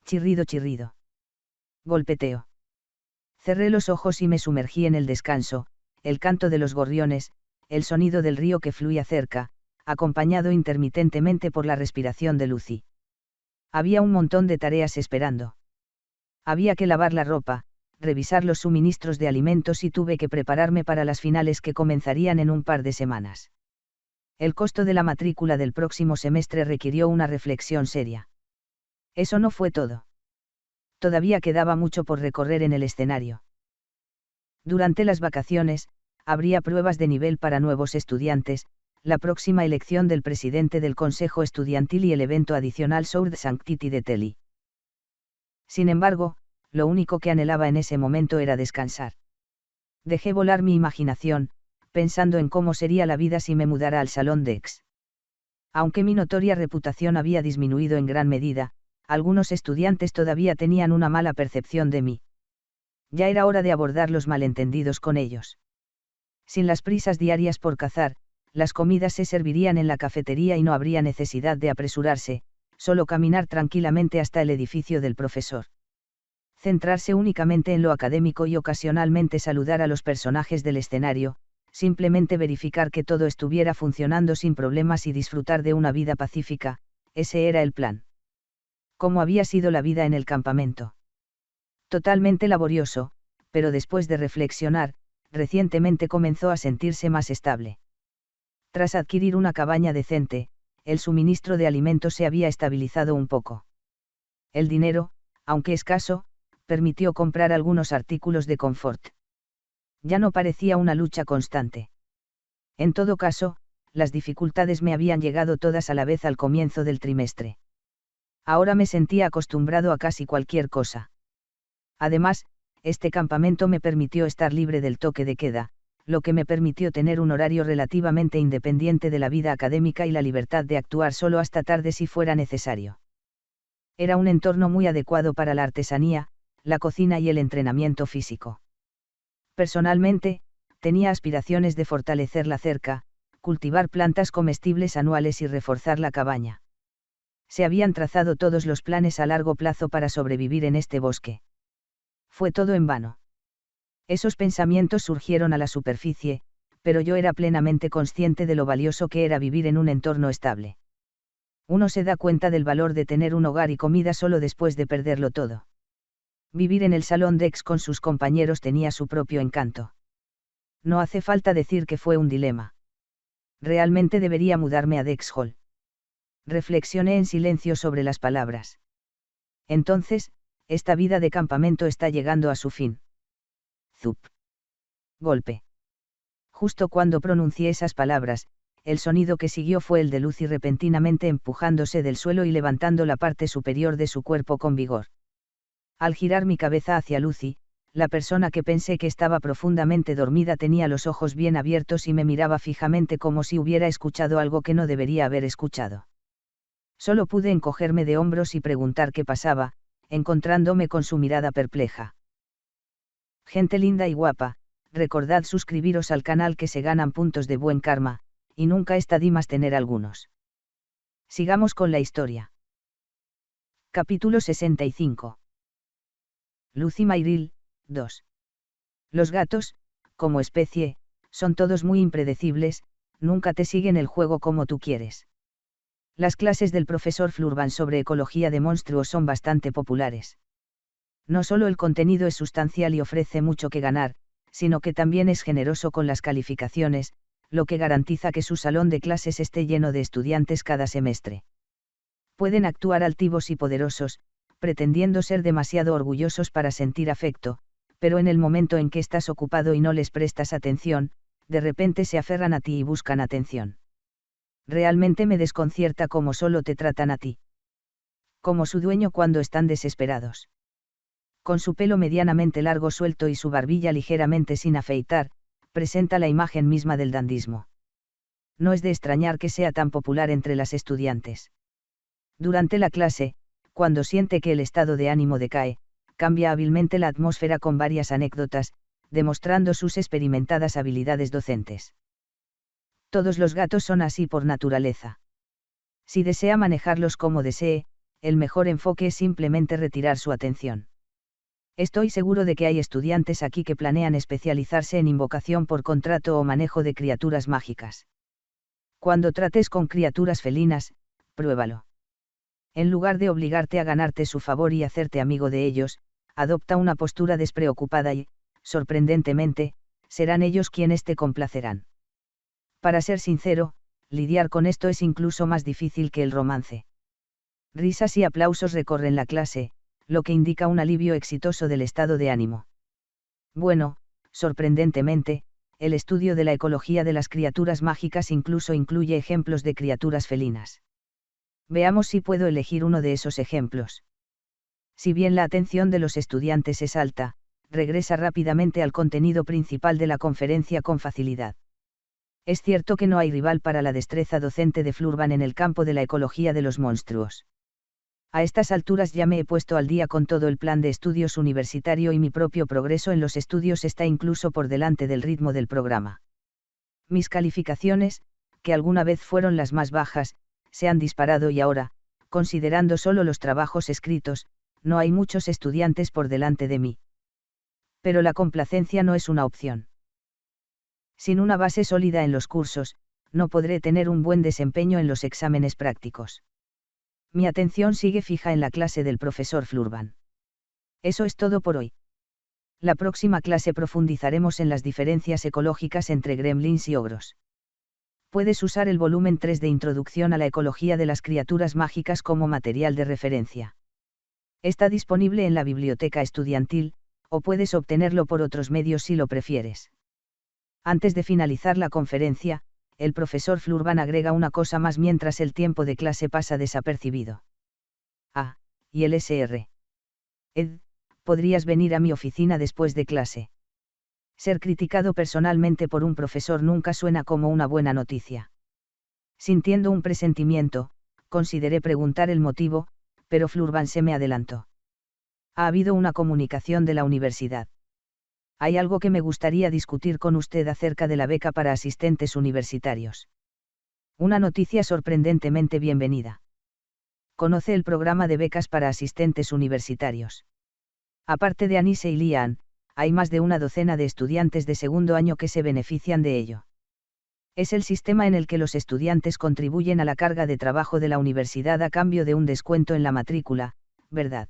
[SPEAKER 1] Chirrido, chirrido. Golpeteo. Cerré los ojos y me sumergí en el descanso, el canto de los gorriones, el sonido del río que fluía cerca, acompañado intermitentemente por la respiración de Lucy. Había un montón de tareas esperando. Había que lavar la ropa, revisar los suministros de alimentos y tuve que prepararme para las finales que comenzarían en un par de semanas. El costo de la matrícula del próximo semestre requirió una reflexión seria. Eso no fue todo. Todavía quedaba mucho por recorrer en el escenario. Durante las vacaciones, habría pruebas de nivel para nuevos estudiantes, la próxima elección del presidente del Consejo Estudiantil y el evento adicional Sword Sanctity de Telly. Sin embargo, lo único que anhelaba en ese momento era descansar. Dejé volar mi imaginación, pensando en cómo sería la vida si me mudara al Salón de X. Aunque mi notoria reputación había disminuido en gran medida, algunos estudiantes todavía tenían una mala percepción de mí. Ya era hora de abordar los malentendidos con ellos. Sin las prisas diarias por cazar, las comidas se servirían en la cafetería y no habría necesidad de apresurarse, solo caminar tranquilamente hasta el edificio del profesor. Centrarse únicamente en lo académico y ocasionalmente saludar a los personajes del escenario, simplemente verificar que todo estuviera funcionando sin problemas y disfrutar de una vida pacífica, ese era el plan. ¿Cómo había sido la vida en el campamento? Totalmente laborioso, pero después de reflexionar, recientemente comenzó a sentirse más estable. Tras adquirir una cabaña decente, el suministro de alimentos se había estabilizado un poco. El dinero, aunque escaso, permitió comprar algunos artículos de confort. Ya no parecía una lucha constante. En todo caso, las dificultades me habían llegado todas a la vez al comienzo del trimestre. Ahora me sentía acostumbrado a casi cualquier cosa. Además, este campamento me permitió estar libre del toque de queda, lo que me permitió tener un horario relativamente independiente de la vida académica y la libertad de actuar solo hasta tarde si fuera necesario. Era un entorno muy adecuado para la artesanía, la cocina y el entrenamiento físico. Personalmente, tenía aspiraciones de fortalecer la cerca, cultivar plantas comestibles anuales y reforzar la cabaña. Se habían trazado todos los planes a largo plazo para sobrevivir en este bosque. Fue todo en vano. Esos pensamientos surgieron a la superficie, pero yo era plenamente consciente de lo valioso que era vivir en un entorno estable. Uno se da cuenta del valor de tener un hogar y comida solo después de perderlo todo. Vivir en el salón Dex con sus compañeros tenía su propio encanto. No hace falta decir que fue un dilema. Realmente debería mudarme a Dex Hall. Reflexioné en silencio sobre las palabras. Entonces, esta vida de campamento está llegando a su fin. Zup. Golpe. Justo cuando pronuncié esas palabras, el sonido que siguió fue el de Lucy repentinamente empujándose del suelo y levantando la parte superior de su cuerpo con vigor. Al girar mi cabeza hacia Lucy, la persona que pensé que estaba profundamente dormida tenía los ojos bien abiertos y me miraba fijamente como si hubiera escuchado algo que no debería haber escuchado. Solo pude encogerme de hombros y preguntar qué pasaba, encontrándome con su mirada perpleja. Gente linda y guapa, recordad suscribiros al canal que se ganan puntos de buen karma, y nunca está de más tener algunos. Sigamos con la historia. Capítulo 65. Lucy Mayrill, 2. Los gatos, como especie, son todos muy impredecibles, nunca te siguen el juego como tú quieres. Las clases del profesor Flurban sobre ecología de monstruos son bastante populares. No solo el contenido es sustancial y ofrece mucho que ganar, sino que también es generoso con las calificaciones, lo que garantiza que su salón de clases esté lleno de estudiantes cada semestre. Pueden actuar altivos y poderosos, pretendiendo ser demasiado orgullosos para sentir afecto, pero en el momento en que estás ocupado y no les prestas atención, de repente se aferran a ti y buscan atención. Realmente me desconcierta cómo solo te tratan a ti. Como su dueño cuando están desesperados. Con su pelo medianamente largo suelto y su barbilla ligeramente sin afeitar, presenta la imagen misma del dandismo. No es de extrañar que sea tan popular entre las estudiantes. Durante la clase, cuando siente que el estado de ánimo decae, cambia hábilmente la atmósfera con varias anécdotas, demostrando sus experimentadas habilidades docentes. Todos los gatos son así por naturaleza. Si desea manejarlos como desee, el mejor enfoque es simplemente retirar su atención. Estoy seguro de que hay estudiantes aquí que planean especializarse en invocación por contrato o manejo de criaturas mágicas. Cuando trates con criaturas felinas, pruébalo. En lugar de obligarte a ganarte su favor y hacerte amigo de ellos, adopta una postura despreocupada y, sorprendentemente, serán ellos quienes te complacerán. Para ser sincero, lidiar con esto es incluso más difícil que el romance. Risas y aplausos recorren la clase, lo que indica un alivio exitoso del estado de ánimo. Bueno, sorprendentemente, el estudio de la ecología de las criaturas mágicas incluso incluye ejemplos de criaturas felinas. Veamos si puedo elegir uno de esos ejemplos. Si bien la atención de los estudiantes es alta, regresa rápidamente al contenido principal de la conferencia con facilidad. Es cierto que no hay rival para la destreza docente de Flurban en el campo de la ecología de los monstruos. A estas alturas ya me he puesto al día con todo el plan de estudios universitario y mi propio progreso en los estudios está incluso por delante del ritmo del programa. Mis calificaciones, que alguna vez fueron las más bajas, se han disparado y ahora, considerando solo los trabajos escritos, no hay muchos estudiantes por delante de mí. Pero la complacencia no es una opción. Sin una base sólida en los cursos, no podré tener un buen desempeño en los exámenes prácticos. Mi atención sigue fija en la clase del profesor Flurban. Eso es todo por hoy. La próxima clase profundizaremos en las diferencias ecológicas entre gremlins y ogros. Puedes usar el volumen 3 de Introducción a la ecología de las criaturas mágicas como material de referencia. Está disponible en la biblioteca estudiantil, o puedes obtenerlo por otros medios si lo prefieres. Antes de finalizar la conferencia, el profesor Flurban agrega una cosa más mientras el tiempo de clase pasa desapercibido. Ah, y el Sr. Ed, podrías venir a mi oficina después de clase. Ser criticado personalmente por un profesor nunca suena como una buena noticia. Sintiendo un presentimiento, consideré preguntar el motivo, pero Flurban se me adelantó. Ha habido una comunicación de la universidad. Hay algo que me gustaría discutir con usted acerca de la beca para asistentes universitarios. Una noticia sorprendentemente bienvenida. Conoce el programa de becas para asistentes universitarios. Aparte de Anise y Lian, hay más de una docena de estudiantes de segundo año que se benefician de ello. Es el sistema en el que los estudiantes contribuyen a la carga de trabajo de la universidad a cambio de un descuento en la matrícula, ¿verdad?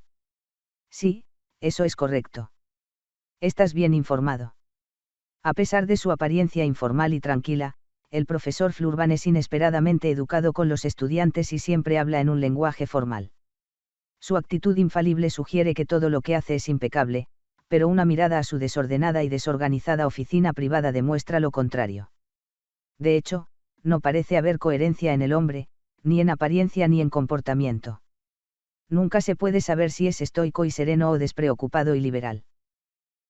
[SPEAKER 1] Sí, eso es correcto. Estás bien informado. A pesar de su apariencia informal y tranquila, el profesor Flurban es inesperadamente educado con los estudiantes y siempre habla en un lenguaje formal. Su actitud infalible sugiere que todo lo que hace es impecable, pero una mirada a su desordenada y desorganizada oficina privada demuestra lo contrario. De hecho, no parece haber coherencia en el hombre, ni en apariencia ni en comportamiento. Nunca se puede saber si es estoico y sereno o despreocupado y liberal.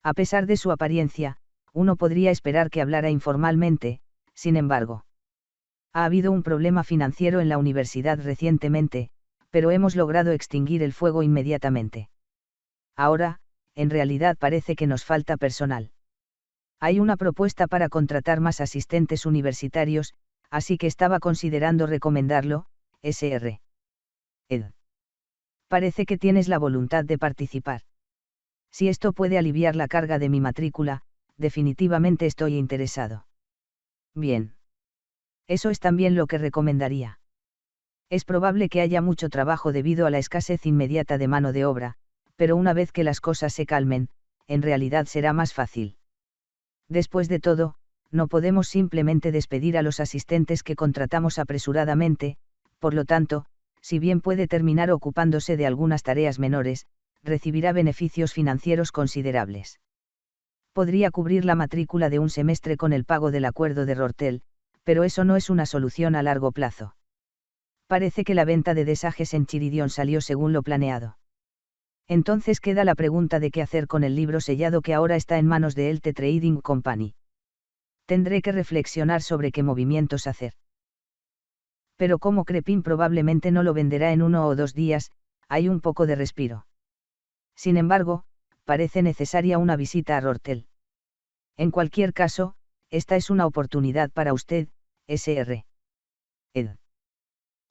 [SPEAKER 1] A pesar de su apariencia, uno podría esperar que hablara informalmente, sin embargo. Ha habido un problema financiero en la universidad recientemente, pero hemos logrado extinguir el fuego inmediatamente. Ahora, en realidad parece que nos falta personal. Hay una propuesta para contratar más asistentes universitarios, así que estaba considerando recomendarlo, Sr. Ed. Parece que tienes la voluntad de participar. Si esto puede aliviar la carga de mi matrícula, definitivamente estoy interesado. Bien. Eso es también lo que recomendaría. Es probable que haya mucho trabajo debido a la escasez inmediata de mano de obra, pero una vez que las cosas se calmen, en realidad será más fácil. Después de todo, no podemos simplemente despedir a los asistentes que contratamos apresuradamente, por lo tanto, si bien puede terminar ocupándose de algunas tareas menores, recibirá beneficios financieros considerables. Podría cubrir la matrícula de un semestre con el pago del acuerdo de Rortel, pero eso no es una solución a largo plazo. Parece que la venta de Desages en Chiridión salió según lo planeado. Entonces queda la pregunta de qué hacer con el libro sellado que ahora está en manos de Elte Trading Company. Tendré que reflexionar sobre qué movimientos hacer. Pero como Crepin probablemente no lo venderá en 1 o 2 días, hay un poco de respiro. Sin embargo, parece necesaria una visita a Rortel. En cualquier caso, esta es una oportunidad para usted, Sr. Ed.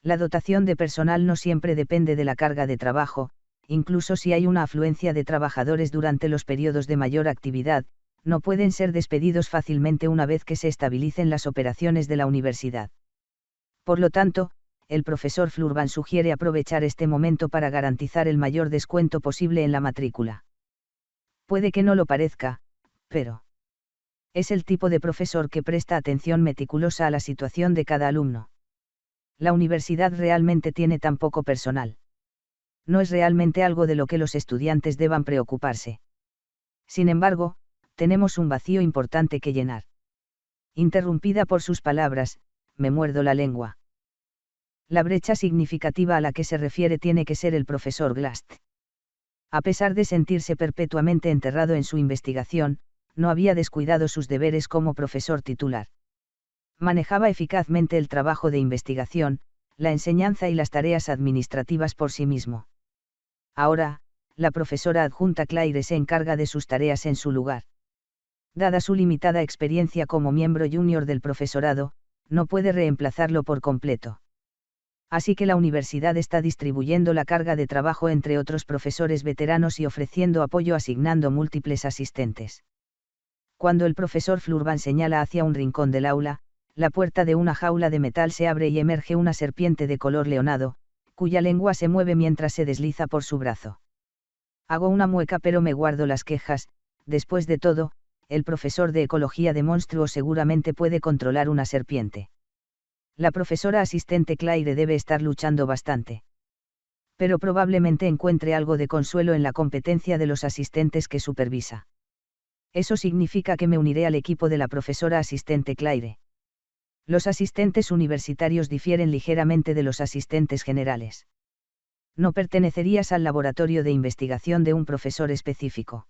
[SPEAKER 1] La dotación de personal no siempre depende de la carga de trabajo, incluso si hay una afluencia de trabajadores durante los periodos de mayor actividad, no pueden ser despedidos fácilmente una vez que se estabilicen las operaciones de la universidad. Por lo tanto, el profesor Flurban sugiere aprovechar este momento para garantizar el mayor descuento posible en la matrícula. Puede que no lo parezca, pero es el tipo de profesor que presta atención meticulosa a la situación de cada alumno. La universidad realmente tiene tan poco personal. No es realmente algo de lo que los estudiantes deban preocuparse. Sin embargo, tenemos un vacío importante que llenar. Interrumpida por sus palabras, me muerdo la lengua. La brecha significativa a la que se refiere tiene que ser el profesor Glast. A pesar de sentirse perpetuamente enterrado en su investigación, no había descuidado sus deberes como profesor titular. Manejaba eficazmente el trabajo de investigación, la enseñanza y las tareas administrativas por sí mismo. Ahora, la profesora adjunta Claire se encarga de sus tareas en su lugar. Dada su limitada experiencia como miembro junior del profesorado, no puede reemplazarlo por completo. Así que la universidad está distribuyendo la carga de trabajo entre otros profesores veteranos y ofreciendo apoyo asignando múltiples asistentes. Cuando el profesor Flurban señala hacia un rincón del aula, la puerta de una jaula de metal se abre y emerge una serpiente de color leonado, cuya lengua se mueve mientras se desliza por su brazo. Hago una mueca pero me guardo las quejas, después de todo, el profesor de ecología de monstruos seguramente puede controlar una serpiente. La profesora asistente Claire debe estar luchando bastante. Pero probablemente encuentre algo de consuelo en la competencia de los asistentes que supervisa. Eso significa que me uniré al equipo de la profesora asistente Claire. Los asistentes universitarios difieren ligeramente de los asistentes generales. No pertenecerías al laboratorio de investigación de un profesor específico.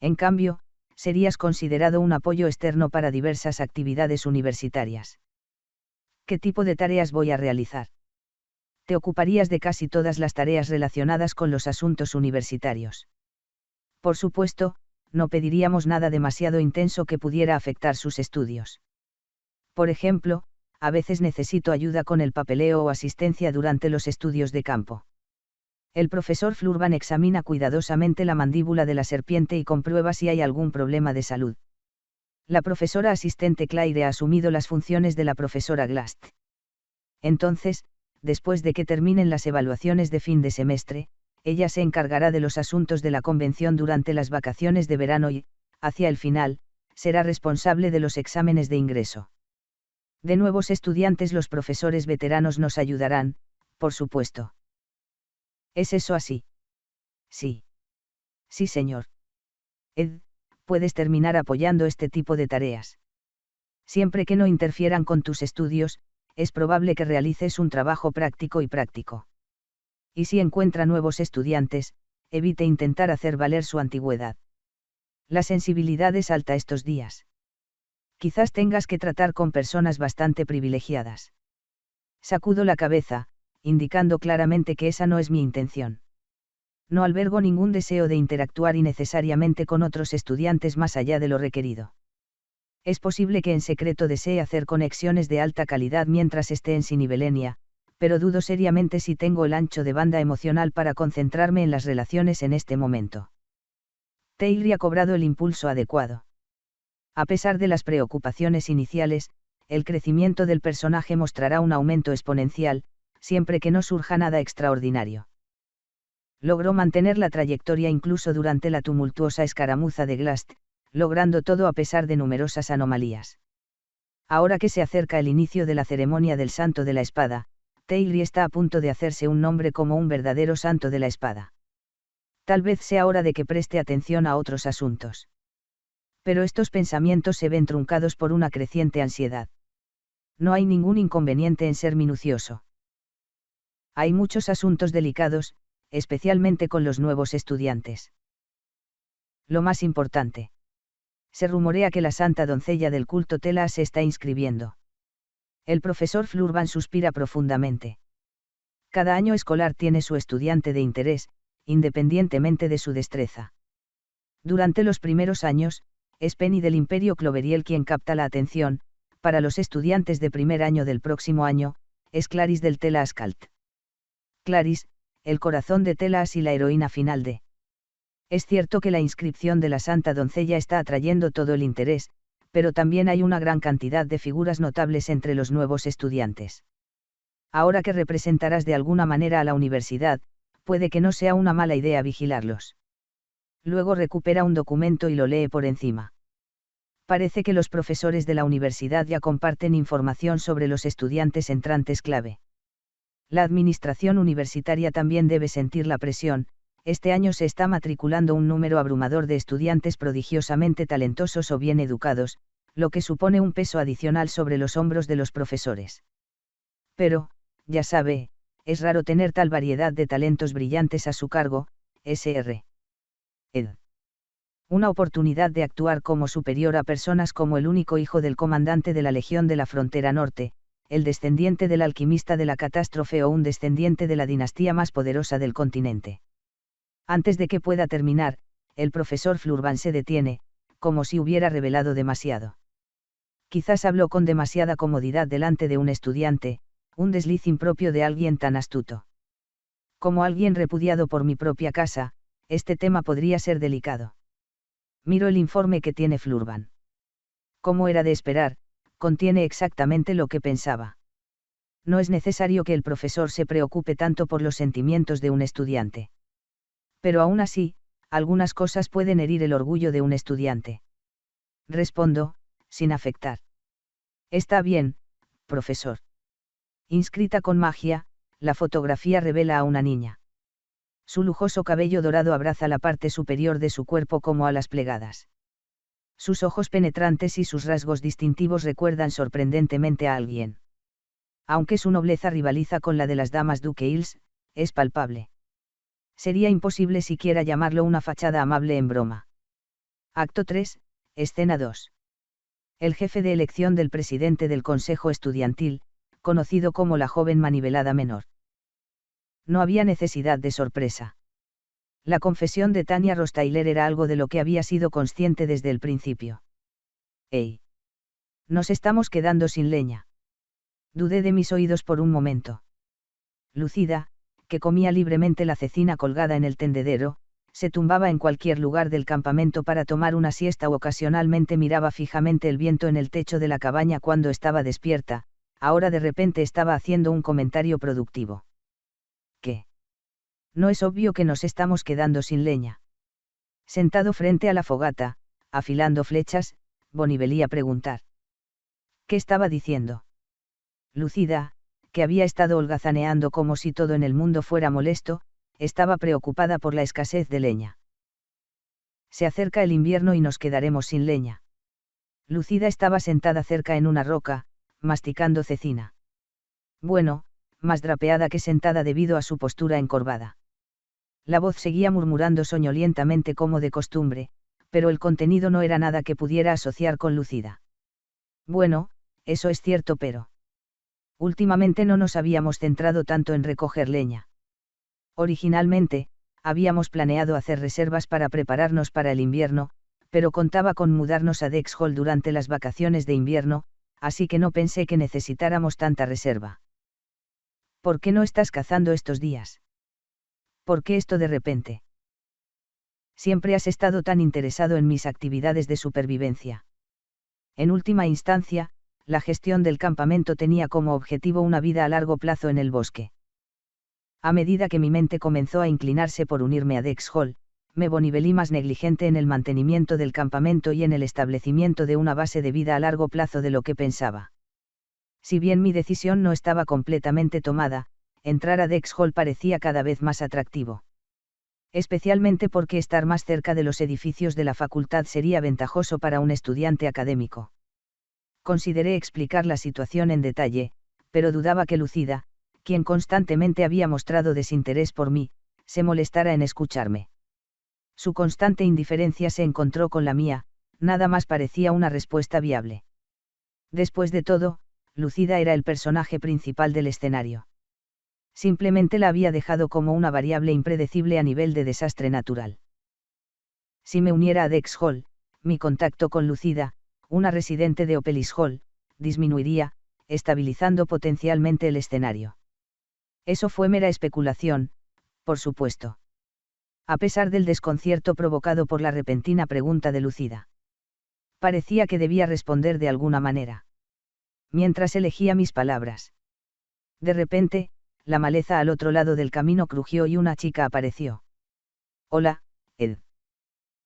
[SPEAKER 1] En cambio, serías considerado un apoyo externo para diversas actividades universitarias. ¿Qué tipo de tareas voy a realizar? Te ocuparías de casi todas las tareas relacionadas con los asuntos universitarios. Por supuesto, no pediríamos nada demasiado intenso que pudiera afectar sus estudios. Por ejemplo, a veces necesito ayuda con el papeleo o asistencia durante los estudios de campo. El profesor Flurban examina cuidadosamente la mandíbula de la serpiente y comprueba si hay algún problema de salud. La profesora asistente Claire ha asumido las funciones de la profesora Glast. Entonces, después de que terminen las evaluaciones de fin de semestre, ella se encargará de los asuntos de la convención durante las vacaciones de verano y, hacia el final, será responsable de los exámenes de ingreso. De nuevos estudiantes, los profesores veteranos nos ayudarán, por supuesto. ¿Es eso así? Sí. Sí, señor. Ed, puedes terminar apoyando este tipo de tareas. Siempre que no interfieran con tus estudios, es probable que realices un trabajo práctico y práctico. Y si encuentra nuevos estudiantes, evite intentar hacer valer su antigüedad. La sensibilidad es alta estos días. Quizás tengas que tratar con personas bastante privilegiadas. Sacudo la cabeza, indicando claramente que esa no es mi intención. No albergo ningún deseo de interactuar innecesariamente con otros estudiantes más allá de lo requerido. Es posible que en secreto desee hacer conexiones de alta calidad mientras esté en Sinibelenia, pero dudo seriamente si tengo el ancho de banda emocional para concentrarme en las relaciones en este momento. Taylor ha cobrado el impulso adecuado. A pesar de las preocupaciones iniciales, el crecimiento del personaje mostrará un aumento exponencial, siempre que no surja nada extraordinario. Logró mantener la trayectoria incluso durante la tumultuosa escaramuza de Glast, logrando todo a pesar de numerosas anomalías. Ahora que se acerca el inicio de la ceremonia del Santo de la Espada, Taylor está a punto de hacerse un nombre como un verdadero santo de la espada. Tal vez sea hora de que preste atención a otros asuntos. Pero estos pensamientos se ven truncados por una creciente ansiedad. No hay ningún inconveniente en ser minucioso. Hay muchos asuntos delicados, especialmente con los nuevos estudiantes. Lo más importante. Se rumorea que la santa doncella del culto Tela se está inscribiendo. El profesor Flurban suspira profundamente. Cada año escolar tiene su estudiante de interés, independientemente de su destreza. Durante los primeros años, es Penny del Imperio Cloveriel quien capta la atención. Para los estudiantes de primer año del próximo año, es Clarice del Tela Ascalt. Clarice, el corazón de Telas y la heroína final de. Es cierto que la inscripción de la santa doncella está atrayendo todo el interés, pero también hay una gran cantidad de figuras notables entre los nuevos estudiantes. Ahora que representarás de alguna manera a la universidad, puede que no sea una mala idea vigilarlos. Luego recupera un documento y lo lee por encima. Parece que los profesores de la universidad ya comparten información sobre los estudiantes entrantes clave. La administración universitaria también debe sentir la presión. Este año se está matriculando un número abrumador de estudiantes prodigiosamente talentosos o bien educados, lo que supone un peso adicional sobre los hombros de los profesores. Pero, ya sabe, es raro tener tal variedad de talentos brillantes a su cargo, Sr. Ed. Una oportunidad de actuar como superior a personas como el único hijo del comandante de la Legión de la Frontera Norte, el descendiente del alquimista de la catástrofe o un descendiente de la dinastía más poderosa del continente. Antes de que pueda terminar, el profesor Flurban se detiene, como si hubiera revelado demasiado. Quizás habló con demasiada comodidad delante de un estudiante, un desliz impropio de alguien tan astuto. Como alguien repudiado por mi propia casa, este tema podría ser delicado. Miro el informe que tiene Flurban. Como era de esperar, contiene exactamente lo que pensaba. No es necesario que el profesor se preocupe tanto por los sentimientos de un estudiante. Pero aún así, algunas cosas pueden herir el orgullo de un estudiante. Respondo, sin afectar. Está bien, profesor. Inscrita con magia, la fotografía revela a una niña. Su lujoso cabello dorado abraza la parte superior de su cuerpo como alas plegadas. Sus ojos penetrantes y sus rasgos distintivos recuerdan sorprendentemente a alguien. Aunque su nobleza rivaliza con la de las damas duquesnes, es palpable. Sería imposible siquiera llamarlo una fachada amable en broma. Acto 3, escena 2. El jefe de elección del presidente del Consejo Estudiantil, conocido como la joven manivelada menor. No había necesidad de sorpresa. La confesión de Tania Rostailer era algo de lo que había sido consciente desde el principio. ¡Ey! Nos estamos quedando sin leña. Dudé de mis oídos por un momento. Lucida, que comía libremente la cecina colgada en el tendedero, Se tumbaba en cualquier lugar del campamento para tomar una siesta o ocasionalmente miraba fijamente el viento en el techo de la cabaña cuando estaba despierta. Ahora de repente estaba haciendo un comentario productivo. ¿Qué? ¿No es obvio que nos estamos quedando sin leña? Sentado frente a la fogata, afilando flechas, Bonnie velía preguntar. ¿Qué estaba diciendo? Lucida, que había estado holgazaneando como si todo en el mundo fuera molesto, estaba preocupada por la escasez de leña. Se acerca el invierno y nos quedaremos sin leña. Lucida estaba sentada cerca en una roca, masticando cecina. Bueno, más drapeada que sentada debido a su postura encorvada. La voz seguía murmurando soñolientamente como de costumbre, pero el contenido no era nada que pudiera asociar con Lucida. Bueno, eso es cierto, pero últimamente no nos habíamos centrado tanto en recoger leña. Originalmente, habíamos planeado hacer reservas para prepararnos para el invierno, pero contaba con mudarnos a Dexhall durante las vacaciones de invierno, así que no pensé que necesitáramos tanta reserva. ¿Por qué no estás cazando estos días? ¿Por qué esto de repente? Siempre has estado tan interesado en mis actividades de supervivencia. En última instancia, la gestión del campamento tenía como objetivo una vida a largo plazo en el bosque. A medida que mi mente comenzó a inclinarse por unirme a Dexhall, me volví más negligente en el mantenimiento del campamento y en el establecimiento de una base de vida a largo plazo de lo que pensaba. Si bien mi decisión no estaba completamente tomada, entrar a Dexhall parecía cada vez más atractivo. Especialmente porque estar más cerca de los edificios de la facultad sería ventajoso para un estudiante académico. Consideré explicar la situación en detalle, pero dudaba que Lucida, quien constantemente había mostrado desinterés por mí, se molestara en escucharme. Su constante indiferencia se encontró con la mía, nada más parecía una respuesta viable. Después de todo, Lucida era el personaje principal del escenario. Simplemente la había dejado como una variable impredecible a nivel de desastre natural. Si me uniera a Dexhall, mi contacto con Lucida, una residente de Opelis Hall, disminuiría, estabilizando potencialmente el escenario. Eso fue mera especulación, por supuesto. A pesar del desconcierto provocado por la repentina pregunta de Lucida. Parecía que debía responder de alguna manera. Mientras elegía mis palabras. De repente, la maleza al otro lado del camino crujió y una chica apareció. Hola, Ed.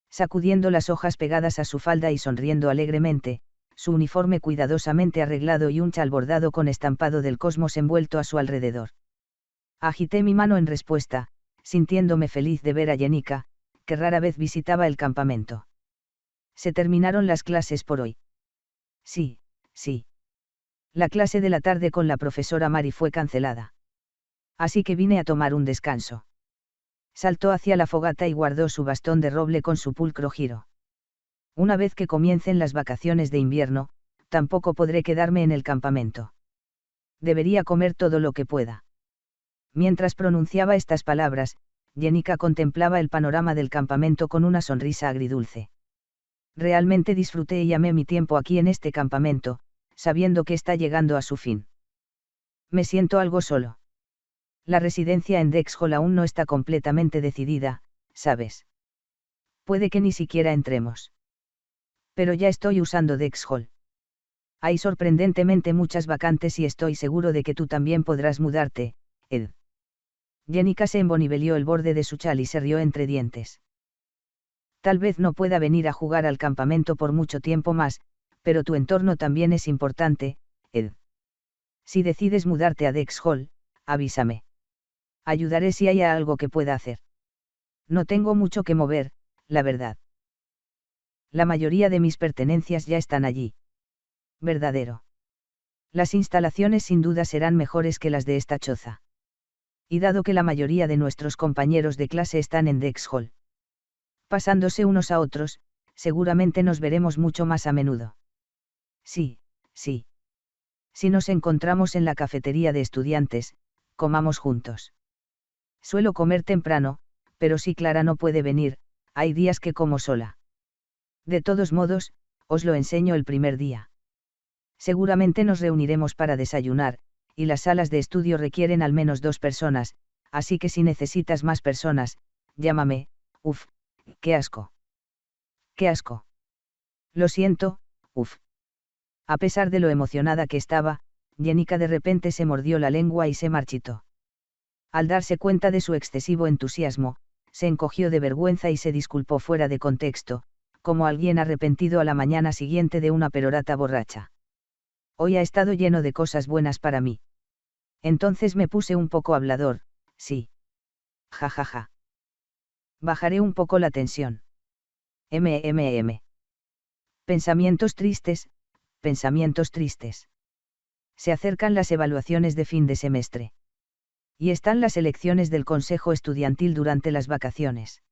[SPEAKER 1] Sacudiendo las hojas pegadas a su falda y sonriendo alegremente, su uniforme cuidadosamente arreglado y un chal bordado con estampado del cosmos envuelto a su alrededor. Agité mi mano en respuesta, sintiéndome feliz de ver a Jenica, que rara vez visitaba el campamento. Se terminaron las clases por hoy. Sí, sí. La clase de la tarde con la profesora Mari fue cancelada. Así que vine a tomar un descanso. Saltó hacia la fogata y guardó su bastón de roble con su pulcro giro. Una vez que comiencen las vacaciones de invierno, tampoco podré quedarme en el campamento. Debería comer todo lo que pueda. Mientras pronunciaba estas palabras, Jenica contemplaba el panorama del campamento con una sonrisa agridulce. Realmente disfruté y amé mi tiempo aquí en este campamento, sabiendo que está llegando a su fin. Me siento algo solo. La residencia en Dexhall aún no está completamente decidida, ¿sabes? Puede que ni siquiera entremos. Pero ya estoy usando Dexhall. Hay sorprendentemente muchas vacantes y estoy seguro de que tú también podrás mudarte, Ed. Jenica se embonibelió el borde de su chal y se rió entre dientes. Tal vez no pueda venir a jugar al campamento por mucho tiempo más, pero tu entorno también es importante, Ed. Si decides mudarte a Dexhall, avísame. Ayudaré si hay algo que pueda hacer. No tengo mucho que mover, la verdad. La mayoría de mis pertenencias ya están allí. Verdadero. Las instalaciones sin duda serán mejores que las de esta choza. Y dado que la mayoría de nuestros compañeros de clase están en Dexhall, pasándose unos a otros, seguramente nos veremos mucho más a menudo. Sí, sí. Si nos encontramos en la cafetería de estudiantes, comamos juntos. Suelo comer temprano, pero si Clara no puede venir, hay días que como sola. De todos modos, os lo enseño el primer día. Seguramente nos reuniremos para desayunar, y las salas de estudio requieren al menos 2 personas, así que si necesitas más personas, llámame, Uf, qué asco. Qué asco. Lo siento, uf. A pesar de lo emocionada que estaba, Jenica de repente se mordió la lengua y se marchitó. Al darse cuenta de su excesivo entusiasmo, se encogió de vergüenza y se disculpó fuera de contexto, como alguien arrepentido a la mañana siguiente de una perorata borracha. Hoy ha estado lleno de cosas buenas para mí. Entonces me puse un poco hablador, sí. Ja ja ja. Bajaré un poco la tensión. Pensamientos tristes, pensamientos tristes. Se acercan las evaluaciones de fin de semestre. Y están las elecciones del consejo estudiantil durante las vacaciones.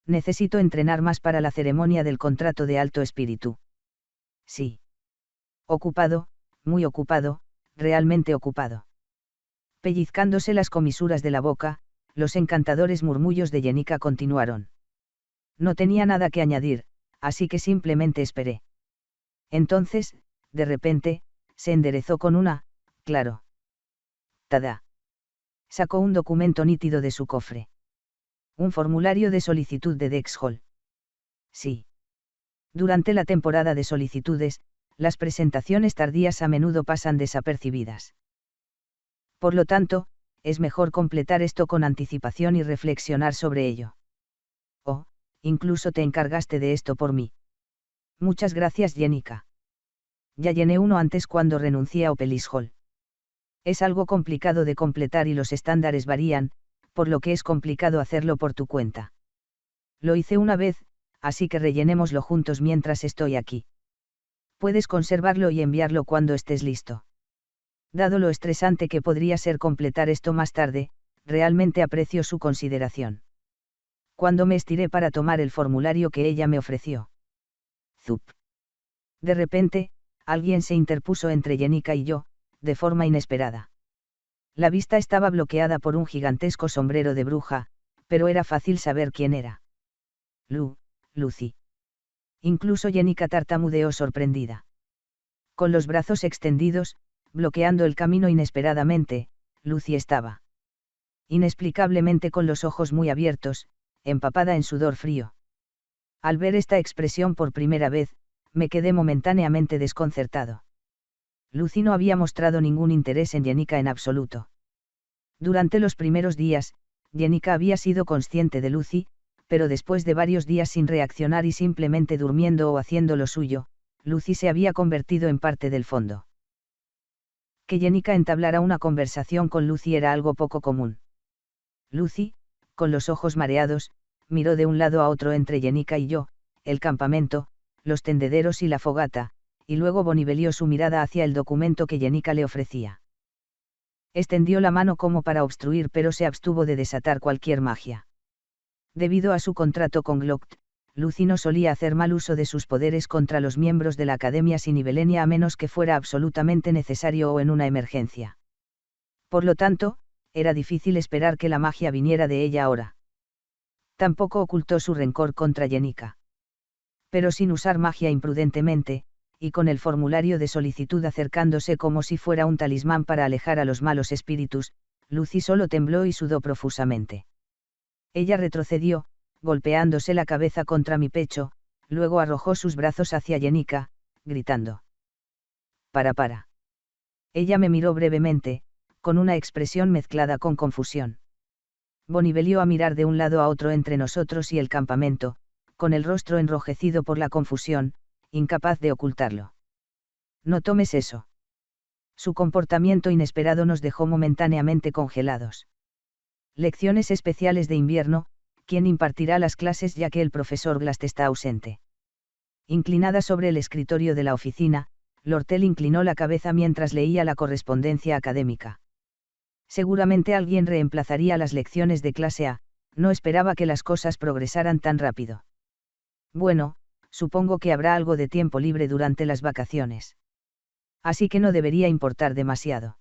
[SPEAKER 1] Necesito entrenar más para la ceremonia del contrato de alto espíritu. Sí. Ocupado, muy ocupado, realmente ocupado. Pellizcándose las comisuras de la boca, los encantadores murmullos de Jenica continuaron. No tenía nada que añadir, así que simplemente esperé. Entonces, de repente, se enderezó con una, claro. Tada. Sacó un documento nítido de su cofre. Un formulario de solicitud de Dexhall. Sí. Durante la temporada de solicitudes, las presentaciones tardías a menudo pasan desapercibidas. Por lo tanto, es mejor completar esto con anticipación y reflexionar sobre ello. Oh, incluso te encargaste de esto por mí. Muchas gracias, Jenica. Ya llené uno antes cuando renuncié a Opelis Hall. Es algo complicado de completar y los estándares varían, por lo que es complicado hacerlo por tu cuenta. Lo hice una vez, así que rellenémoslo juntos mientras estoy aquí. Puedes conservarlo y enviarlo cuando estés listo. Dado lo estresante que podría ser completar esto más tarde, realmente aprecio su consideración. Cuando me estiré para tomar el formulario que ella me ofreció. Zup. De repente, alguien se interpuso entre Jenica y yo, de forma inesperada. La vista estaba bloqueada por un gigantesco sombrero de bruja, pero era fácil saber quién era. Lucy. Incluso Jenica tartamudeó sorprendida. Con los brazos extendidos, bloqueando el camino inesperadamente, Lucy estaba. Inexplicablemente con los ojos muy abiertos, empapada en sudor frío. Al ver esta expresión por primera vez, me quedé momentáneamente desconcertado. Lucy no había mostrado ningún interés en Jenica en absoluto. Durante los primeros días, Jenica había sido consciente de Lucy, pero después de varios días sin reaccionar y simplemente durmiendo o haciendo lo suyo, Lucy se había convertido en parte del fondo. Que Jenica entablara una conversación con Lucy era algo poco común. Lucy, con los ojos mareados, miró de un lado a otro entre Jenica y yo, el campamento, los tendederos y la fogata, y luego bonivelió su mirada hacia el documento que Jenica le ofrecía. Extendió la mano como para obstruir, pero se abstuvo de desatar cualquier magia. Debido a su contrato con Gloct, Lucy no solía hacer mal uso de sus poderes contra los miembros de la Academia Sinibelenia a menos que fuera absolutamente necesario o en una emergencia. Por lo tanto, era difícil esperar que la magia viniera de ella ahora. Tampoco ocultó su rencor contra Jenica. Pero sin usar magia imprudentemente, y con el formulario de solicitud acercándose como si fuera un talismán para alejar a los malos espíritus, Lucy solo tembló y sudó profusamente. Ella retrocedió, golpeándose la cabeza contra mi pecho, luego arrojó sus brazos hacia Jenica, gritando. Para. Ella me miró brevemente, con una expresión mezclada con confusión. Bonivelió a mirar de un lado a otro entre nosotros y el campamento, con el rostro enrojecido por la confusión, incapaz de ocultarlo. No tomes eso. Su comportamiento inesperado nos dejó momentáneamente congelados. Lecciones especiales de invierno, ¿quién impartirá las clases ya que el profesor Glast está ausente? Inclinada sobre el escritorio de la oficina, Lortel inclinó la cabeza mientras leía la correspondencia académica. Seguramente alguien reemplazaría las lecciones de clase A, no esperaba que las cosas progresaran tan rápido. Bueno, supongo que habrá algo de tiempo libre durante las vacaciones. Así que no debería importar demasiado.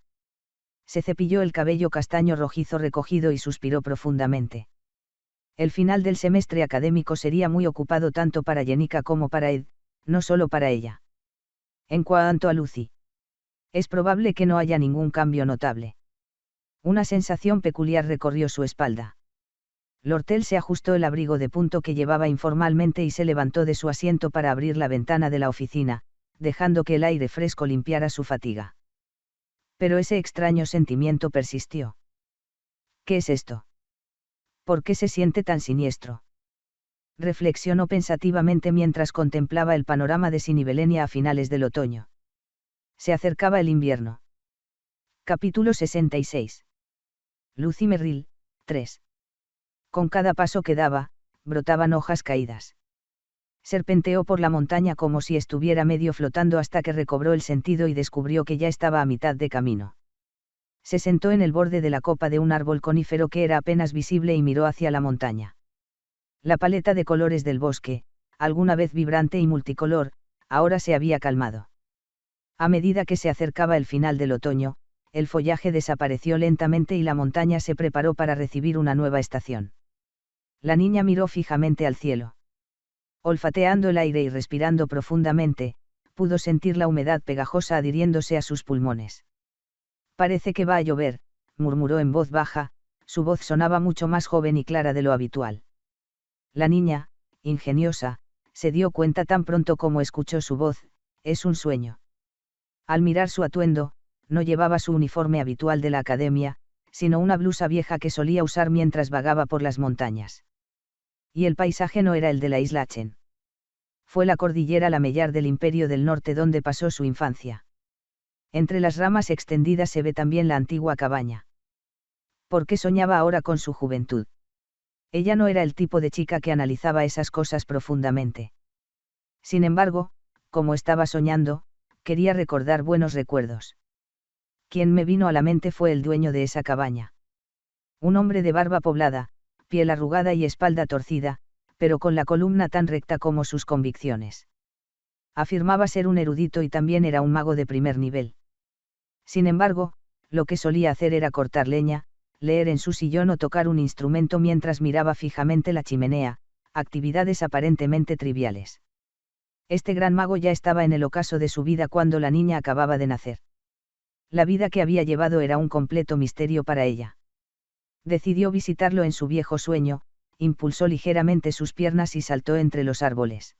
[SPEAKER 1] Se cepilló el cabello castaño rojizo recogido y suspiró profundamente. El final del semestre académico sería muy ocupado tanto para Jenica como para Ed, no solo para ella. En cuanto a Lucy, es probable que no haya ningún cambio notable. Una sensación peculiar recorrió su espalda. Lortel se ajustó el abrigo de punto que llevaba informalmente y se levantó de su asiento para abrir la ventana de la oficina, dejando que el aire fresco limpiara su fatiga. Pero ese extraño sentimiento persistió. ¿Qué es esto? ¿Por qué se siente tan siniestro? Reflexionó pensativamente mientras contemplaba el panorama de Sinibelenia a finales del otoño. Se acercaba el invierno. Capítulo 66. Lucy Merrill, 3. Con cada paso que daba, brotaban hojas caídas. Serpenteó por la montaña como si estuviera medio flotando hasta que recobró el sentido y descubrió que ya estaba a mitad de camino. Se sentó en el borde de la copa de un árbol conífero que era apenas visible y miró hacia la montaña. La paleta de colores del bosque, alguna vez vibrante y multicolor, ahora se había calmado. A medida que se acercaba el final del otoño, el follaje desapareció lentamente y la montaña se preparó para recibir una nueva estación. La niña miró fijamente al cielo. Olfateando el aire y respirando profundamente, pudo sentir la humedad pegajosa adhiriéndose a sus pulmones. Parece que va a llover, murmuró en voz baja, su voz sonaba mucho más joven y clara de lo habitual. La niña, ingeniosa, se dio cuenta tan pronto como escuchó su voz, es un sueño. Al mirar su atuendo, no llevaba su uniforme habitual de la academia, sino una blusa vieja que solía usar mientras vagaba por las montañas. Y el paisaje no era el de la isla Chen. Fue la cordillera Lamellar del Imperio del Norte donde pasó su infancia. Entre las ramas extendidas se ve también la antigua cabaña. ¿Por qué soñaba ahora con su juventud? Ella no era el tipo de chica que analizaba esas cosas profundamente. Sin embargo, como estaba soñando, quería recordar buenos recuerdos. Quien me vino a la mente fue el dueño de esa cabaña. Un hombre de barba poblada, piel arrugada y espalda torcida, pero con la columna tan recta como sus convicciones. Afirmaba ser un erudito y también era un mago de primer nivel. Sin embargo, lo que solía hacer era cortar leña, leer en su sillón o tocar un instrumento mientras miraba fijamente la chimenea, actividades aparentemente triviales. Este gran mago ya estaba en el ocaso de su vida cuando la niña acababa de nacer. La vida que había llevado era un completo misterio para ella. Decidió visitarlo en su viejo sueño, impulsó ligeramente sus piernas y saltó entre los árboles.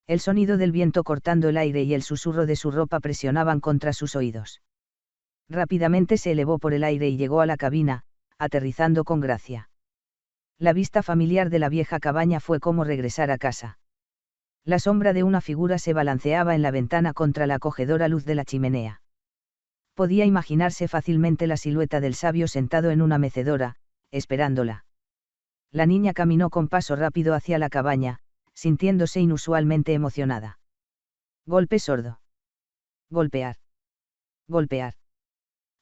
[SPEAKER 1] El sonido del viento cortando el aire y el susurro de su ropa presionaban contra sus oídos. Rápidamente se elevó por el aire y llegó a la cabina, aterrizando con gracia. La vista familiar de la vieja cabaña fue como regresar a casa. La sombra de una figura se balanceaba en la ventana contra la acogedora luz de la chimenea. Podía imaginarse fácilmente la silueta del sabio sentado en una mecedora, esperándola. La niña caminó con paso rápido hacia la cabaña, sintiéndose inusualmente emocionada. Golpe sordo. Golpear. Golpear.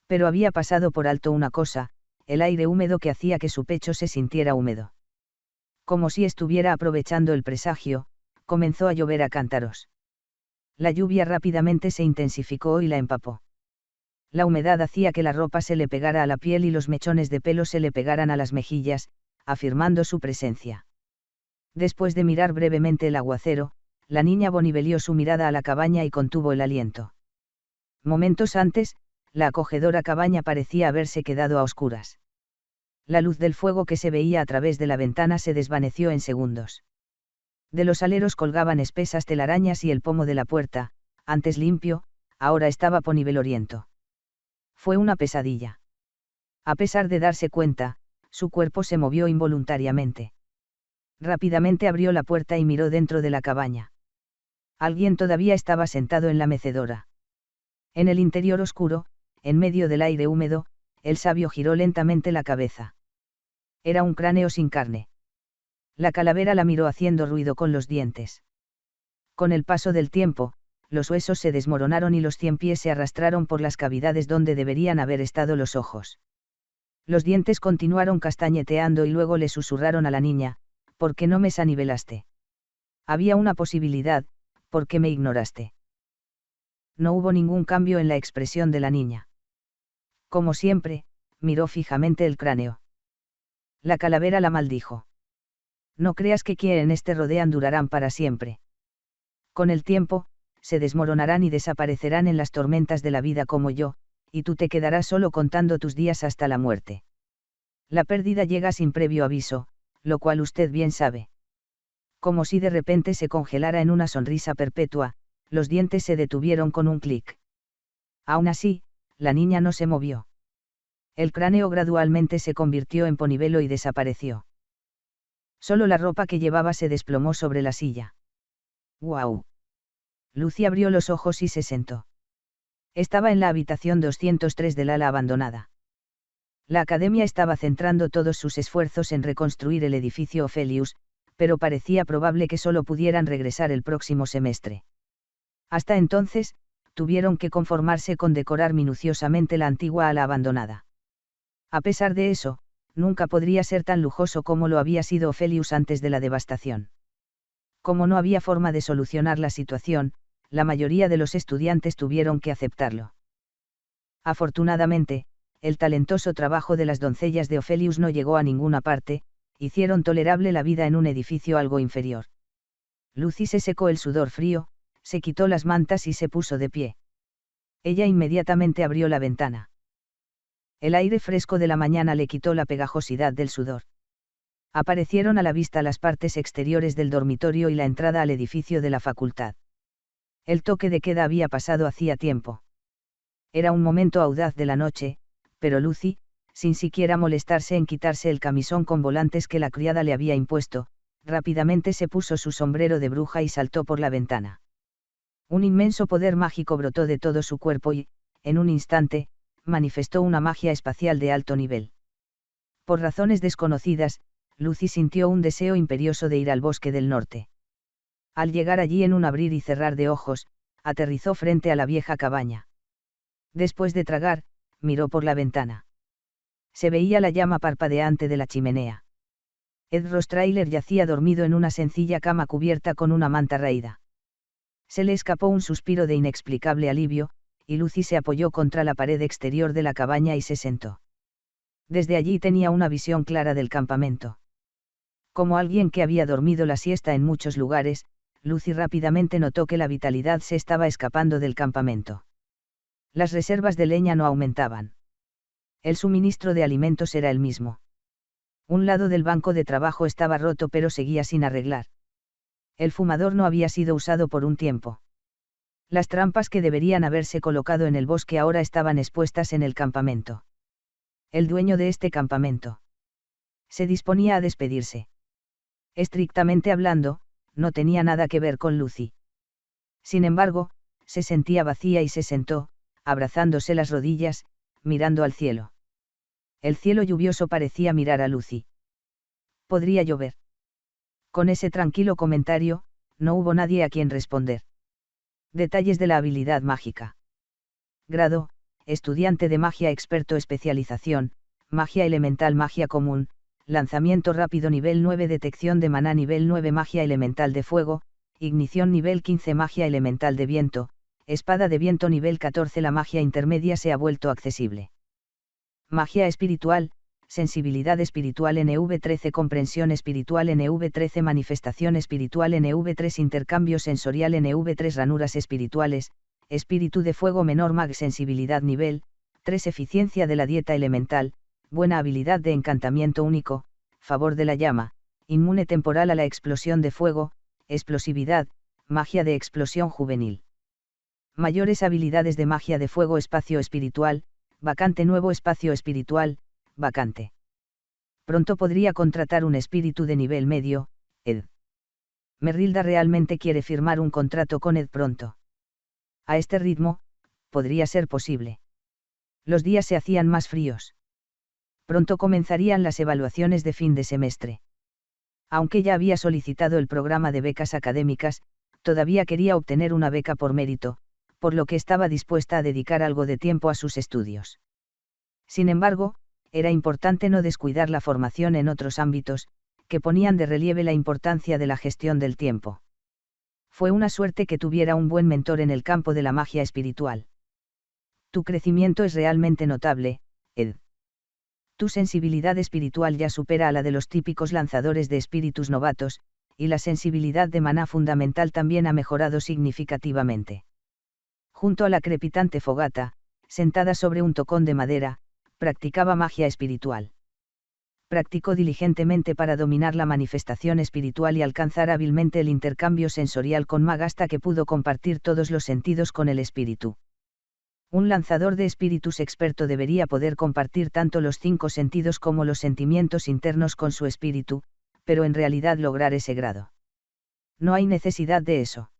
[SPEAKER 1] Pero había pasado por alto una cosa, el aire húmedo que hacía que su pecho se sintiera húmedo. Como si estuviera aprovechando el presagio, comenzó a llover a cántaros. La lluvia rápidamente se intensificó y la empapó. La humedad hacía que la ropa se le pegara a la piel y los mechones de pelo se le pegaran a las mejillas, afirmando su presencia. Después de mirar brevemente el aguacero, la niña bonivelió su mirada a la cabaña y contuvo el aliento. Momentos antes, la acogedora cabaña parecía haberse quedado a oscuras. La luz del fuego que se veía a través de la ventana se desvaneció en segundos. De los aleros colgaban espesas telarañas y el pomo de la puerta, antes limpio, ahora estaba poniveloriento. Fue una pesadilla. A pesar de darse cuenta, su cuerpo se movió involuntariamente. Rápidamente abrió la puerta y miró dentro de la cabaña. Alguien todavía estaba sentado en la mecedora. En el interior oscuro, en medio del aire húmedo, el sabio giró lentamente la cabeza. Era un cráneo sin carne. La calavera la miró haciendo ruido con los dientes. Con el paso del tiempo, los huesos se desmoronaron y los 100 pies se arrastraron por las cavidades donde deberían haber estado los ojos. Los dientes continuaron castañeteando y luego le susurraron a la niña, ¿por qué no me sanivelaste? Había una posibilidad, ¿por qué me ignoraste? No hubo ningún cambio en la expresión de la niña. Como siempre, miró fijamente el cráneo. La calavera la maldijo. No creas que quienes te rodean durarán para siempre. Con el tiempo, se desmoronarán y desaparecerán en las tormentas de la vida como yo, y tú te quedarás solo contando tus días hasta la muerte. La pérdida llega sin previo aviso, lo cual usted bien sabe. Como si de repente se congelara en una sonrisa perpetua, los dientes se detuvieron con un clic. Aún así, la niña no se movió. El cráneo gradualmente se convirtió en ponibelo y desapareció. Solo la ropa que llevaba se desplomó sobre la silla. ¡Guau! Lucy abrió los ojos y se sentó. Estaba en la habitación 203 del ala abandonada. La academia estaba centrando todos sus esfuerzos en reconstruir el edificio Ophelius, pero parecía probable que solo pudieran regresar el próximo semestre. Hasta entonces, tuvieron que conformarse con decorar minuciosamente la antigua ala abandonada. A pesar de eso, nunca podría ser tan lujoso como lo había sido Ophelius antes de la devastación. Como no había forma de solucionar la situación, la mayoría de los estudiantes tuvieron que aceptarlo. Afortunadamente, el talentoso trabajo de las doncellas de Ophelius no llegó a ninguna parte, hicieron tolerable la vida en un edificio algo inferior. Lucy se secó el sudor frío, se quitó las mantas y se puso de pie. Ella inmediatamente abrió la ventana. El aire fresco de la mañana le quitó la pegajosidad del sudor. Aparecieron a la vista las partes exteriores del dormitorio y la entrada al edificio de la facultad. El toque de queda había pasado hacía tiempo. Era un momento audaz de la noche, pero Lucy, sin siquiera molestarse en quitarse el camisón con volantes que la criada le había impuesto, rápidamente se puso su sombrero de bruja y saltó por la ventana. Un inmenso poder mágico brotó de todo su cuerpo y, en un instante, manifestó una magia espacial de alto nivel. Por razones desconocidas, Lucy sintió un deseo imperioso de ir al bosque del norte. Al llegar allí en un abrir y cerrar de ojos, aterrizó frente a la vieja cabaña. Después de tragar, miró por la ventana. Se veía la llama parpadeante de la chimenea. Ed Rostrailer yacía dormido en una sencilla cama cubierta con una manta raída. Se le escapó un suspiro de inexplicable alivio, y Lucy se apoyó contra la pared exterior de la cabaña y se sentó. Desde allí tenía una visión clara del campamento. Como alguien que había dormido la siesta en muchos lugares, Lucy rápidamente notó que la vitalidad se estaba escapando del campamento. Las reservas de leña no aumentaban. El suministro de alimentos era el mismo. Un lado del banco de trabajo estaba roto pero seguía sin arreglar. El fumador no había sido usado por un tiempo. Las trampas que deberían haberse colocado en el bosque ahora estaban expuestas en el campamento. El dueño de este campamento se disponía a despedirse. Estrictamente hablando, no tenía nada que ver con Lucy. Sin embargo, se sentía vacía y se sentó, abrazándose las rodillas, mirando al cielo. El cielo lluvioso parecía mirar a Lucy. ¿Podría llover? Con ese tranquilo comentario, no hubo nadie a quien responder. Detalles de la habilidad mágica. Grado: estudiante de magia experto. Especialización: magia elemental, magia común. Lanzamiento rápido nivel 9, detección de maná nivel 9, magia elemental de fuego. Ignición nivel 15, magia elemental de viento. Espada de viento nivel 14. La magia intermedia se ha vuelto accesible. Magia espiritual: sensibilidad espiritual NV13, comprensión espiritual NV13, manifestación espiritual NV3, intercambio sensorial NV3, ranuras espirituales, espíritu de fuego menor, mag sensibilidad nivel 3, eficiencia de la dieta elemental, buena habilidad de encantamiento único, favor de la llama, inmune temporal a la explosión de fuego, explosividad, magia de explosión juvenil. Mayores habilidades de magia de fuego: espacio espiritual, vacante, nuevo espacio espiritual, vacante. Pronto podría contratar un espíritu de nivel medio, Ed. Merrilda realmente quiere firmar un contrato con Ed pronto. A este ritmo, podría ser posible. Los días se hacían más fríos. Pronto comenzarían las evaluaciones de fin de semestre. Aunque ya había solicitado el programa de becas académicas, todavía quería obtener una beca por mérito, por lo que estaba dispuesta a dedicar algo de tiempo a sus estudios. Sin embargo, era importante no descuidar la formación en otros ámbitos, que ponían de relieve la importancia de la gestión del tiempo. Fue una suerte que tuviera un buen mentor en el campo de la magia espiritual. Tu crecimiento es realmente notable, Ed. Tu sensibilidad espiritual ya supera a la de los típicos lanzadores de espíritus novatos, y la sensibilidad de maná fundamental también ha mejorado significativamente. Junto a la crepitante fogata, sentada sobre un tocón de madera, practicaba magia espiritual. Practicó diligentemente para dominar la manifestación espiritual y alcanzar hábilmente el intercambio sensorial con Mag hasta que pudo compartir todos los sentidos con el espíritu. Un lanzador de espíritus experto debería poder compartir tanto los 5 sentidos como los sentimientos internos con su espíritu, pero en realidad lograr ese grado. No hay necesidad de eso.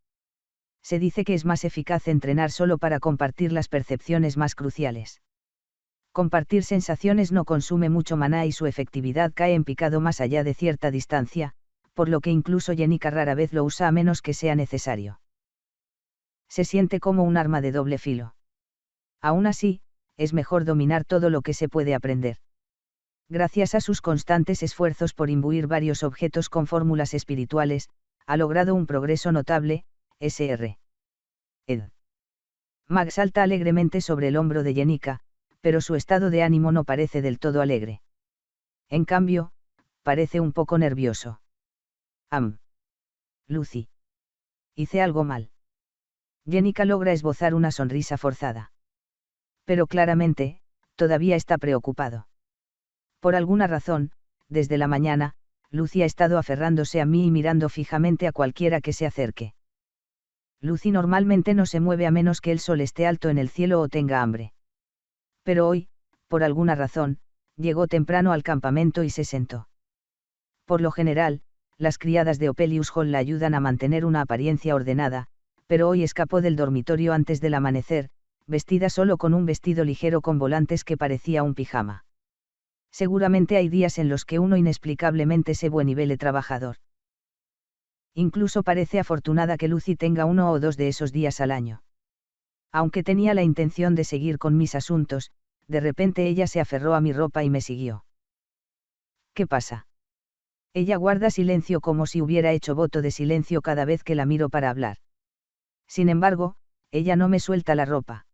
[SPEAKER 1] Se dice que es más eficaz entrenar solo para compartir las percepciones más cruciales. Compartir sensaciones no consume mucho maná y su efectividad cae en picado más allá de cierta distancia, por lo que incluso Jenica rara vez lo usa a menos que sea necesario. Se siente como un arma de doble filo. Aún así, es mejor dominar todo lo que se puede aprender. Gracias a sus constantes esfuerzos por imbuir varios objetos con fórmulas espirituales, ha logrado un progreso notable. Sr. Ed. Mag salta alegremente sobre el hombro de Jenica, pero su estado de ánimo no parece del todo alegre. En cambio, parece un poco nervioso. Lucy. Hice algo mal. Jenica logra esbozar una sonrisa forzada. Pero claramente, todavía está preocupado. Por alguna razón, desde la mañana, Lucy ha estado aferrándose a mí y mirando fijamente a cualquiera que se acerque. Lucy normalmente no se mueve a menos que el sol esté alto en el cielo o tenga hambre. Pero hoy, por alguna razón, llegó temprano al campamento y se sentó. Por lo general, las criadas de Opelius Hall la ayudan a mantener una apariencia ordenada, pero hoy escapó del dormitorio antes del amanecer, vestida solo con un vestido ligero con volantes que parecía un pijama. Seguramente hay días en los que uno inexplicablemente se vuelve trabajador. Incluso parece afortunada que Lucy tenga 1 o 2 de esos días al año. Aunque tenía la intención de seguir con mis asuntos, de repente ella se aferró a mi ropa y me siguió. ¿Qué pasa? Ella guarda silencio como si hubiera hecho voto de silencio cada vez que la miro para hablar. Sin embargo, ella no me suelta la ropa.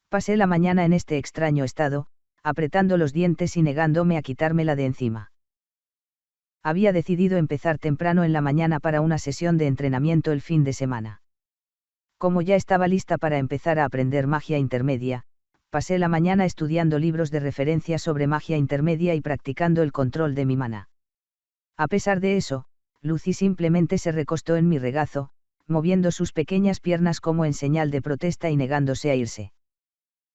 [SPEAKER 1] Pasé la mañana en este extraño estado, apretando los dientes y negándome a quitármela de encima. Había decidido empezar temprano en la mañana para una sesión de entrenamiento el fin de semana. Como ya estaba lista para empezar a aprender magia intermedia, pasé la mañana estudiando libros de referencia sobre magia intermedia y practicando el control de mi maná. A pesar de eso, Lucy simplemente se recostó en mi regazo, moviendo sus pequeñas piernas como en señal de protesta y negándose a irse.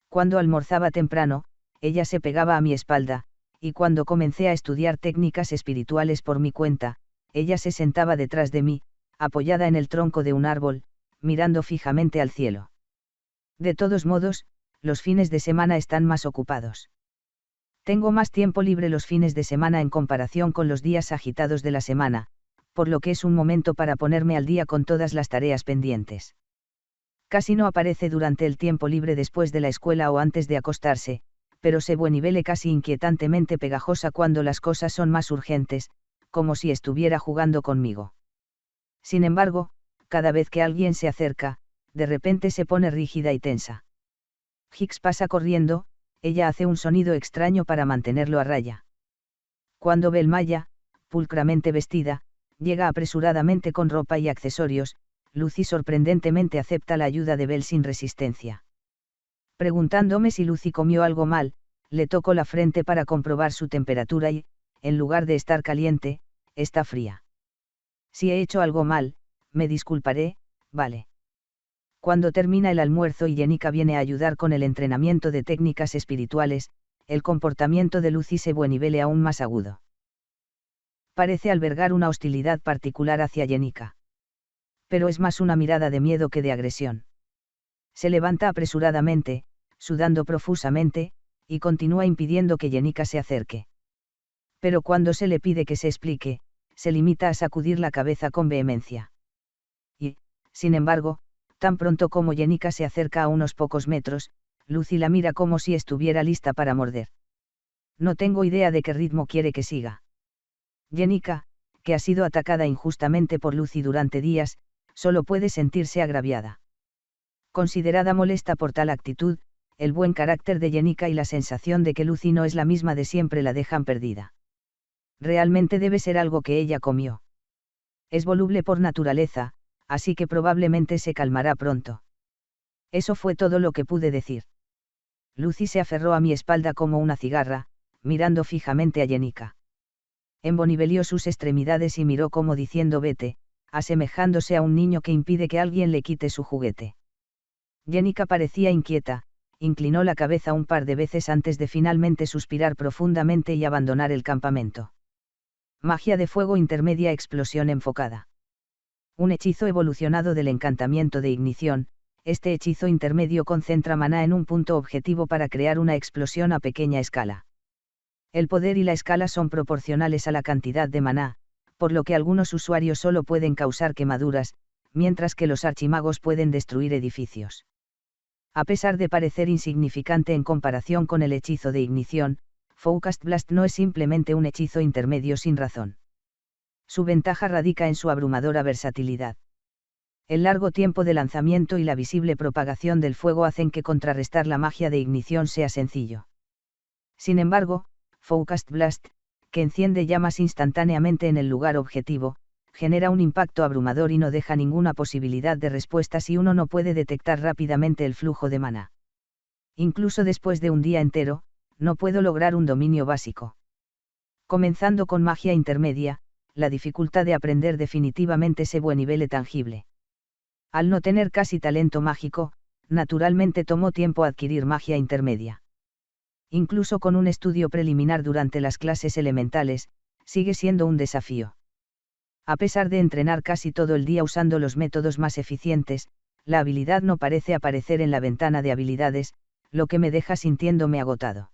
[SPEAKER 1] Cuando almorzaba temprano, ella se pegaba a mi espalda, y cuando comencé a estudiar técnicas espirituales por mi cuenta, ella se sentaba detrás de mí, apoyada en el tronco de un árbol, mirando fijamente al cielo. De todos modos, los fines de semana están más ocupados. Tengo más tiempo libre los fines de semana en comparación con los días agitados de la semana, por lo que es un momento para ponerme al día con todas las tareas pendientes. Casi no aparece durante el tiempo libre después de la escuela o antes de acostarse, pero se vuelve casi inquietantemente pegajosa cuando las cosas son más urgentes, como si estuviera jugando conmigo. Sin embargo, cada vez que alguien se acerca, de repente se pone rígida y tensa. Hicks pasa corriendo, ella hace un sonido extraño para mantenerlo a raya. Cuando Belmaya, pulcramente vestida, llega apresuradamente con ropa y accesorios, Lucy sorprendentemente acepta la ayuda de Bell sin resistencia. Preguntándome si Lucy comió algo mal, le toco la frente para comprobar su temperatura y, en lugar de estar caliente, está fría. Si he hecho algo mal, me disculparé, vale. Cuando termina el almuerzo y Jenica viene a ayudar con el entrenamiento de técnicas espirituales, el comportamiento de Lucy se vuelve aún más agudo. Parece albergar una hostilidad particular hacia Jenica. Pero es más una mirada de miedo que de agresión. Se levanta apresuradamente, sudando profusamente, y continúa impidiendo que Jenica se acerque. Pero cuando se le pide que se explique, se limita a sacudir la cabeza con vehemencia. Y, sin embargo, tan pronto como Jenica se acerca a unos pocos metros, Lucy la mira como si estuviera lista para morder. No tengo idea de qué ritmo quiere que siga. Jenica, que ha sido atacada injustamente por Lucy durante días, solo puede sentirse agraviada. Considerada molesta por tal actitud, el buen carácter de Jenica y la sensación de que Lucy no es la misma de siempre la dejan perdida. Realmente debe ser algo que ella comió. Es voluble por naturaleza, así que probablemente se calmará pronto. Eso fue todo lo que pude decir. Lucy se aferró a mi espalda como una cigarra, mirando fijamente a Jenica. Embonibelió sus extremidades y miró como diciendo vete, asemejándose a un niño que impide que alguien le quite su juguete. Jenica parecía inquieta, inclinó la cabeza un par de veces antes de finalmente suspirar profundamente y abandonar el campamento. Magia de fuego intermedia, explosión enfocada. Un hechizo evolucionado del encantamiento de ignición. Este hechizo intermedio concentra maná en un punto objetivo para crear una explosión a pequeña escala. El poder y la escala son proporcionales a la cantidad de maná, por lo que algunos usuarios solo pueden causar quemaduras, mientras que los archimagos pueden destruir edificios. A pesar de parecer insignificante en comparación con el hechizo de ignición, Focused Blast no es simplemente un hechizo intermedio sin razón. Su ventaja radica en su abrumadora versatilidad. El largo tiempo de lanzamiento y la visible propagación del fuego hacen que contrarrestar la magia de ignición sea sencillo. Sin embargo, Focused Blast, que enciende llamas instantáneamente en el lugar objetivo, genera un impacto abrumador y no deja ninguna posibilidad de respuesta si uno no puede detectar rápidamente el flujo de maná. Incluso después de un día entero, no puedo lograr un dominio básico. Comenzando con magia intermedia, la dificultad de aprender definitivamente se vuelve tangible. Al no tener casi talento mágico, naturalmente tomó tiempo adquirir magia intermedia. Incluso con un estudio preliminar durante las clases elementales, sigue siendo un desafío. A pesar de entrenar casi todo el día usando los métodos más eficientes, la habilidad no parece aparecer en la ventana de habilidades, lo que me deja sintiéndome agotado.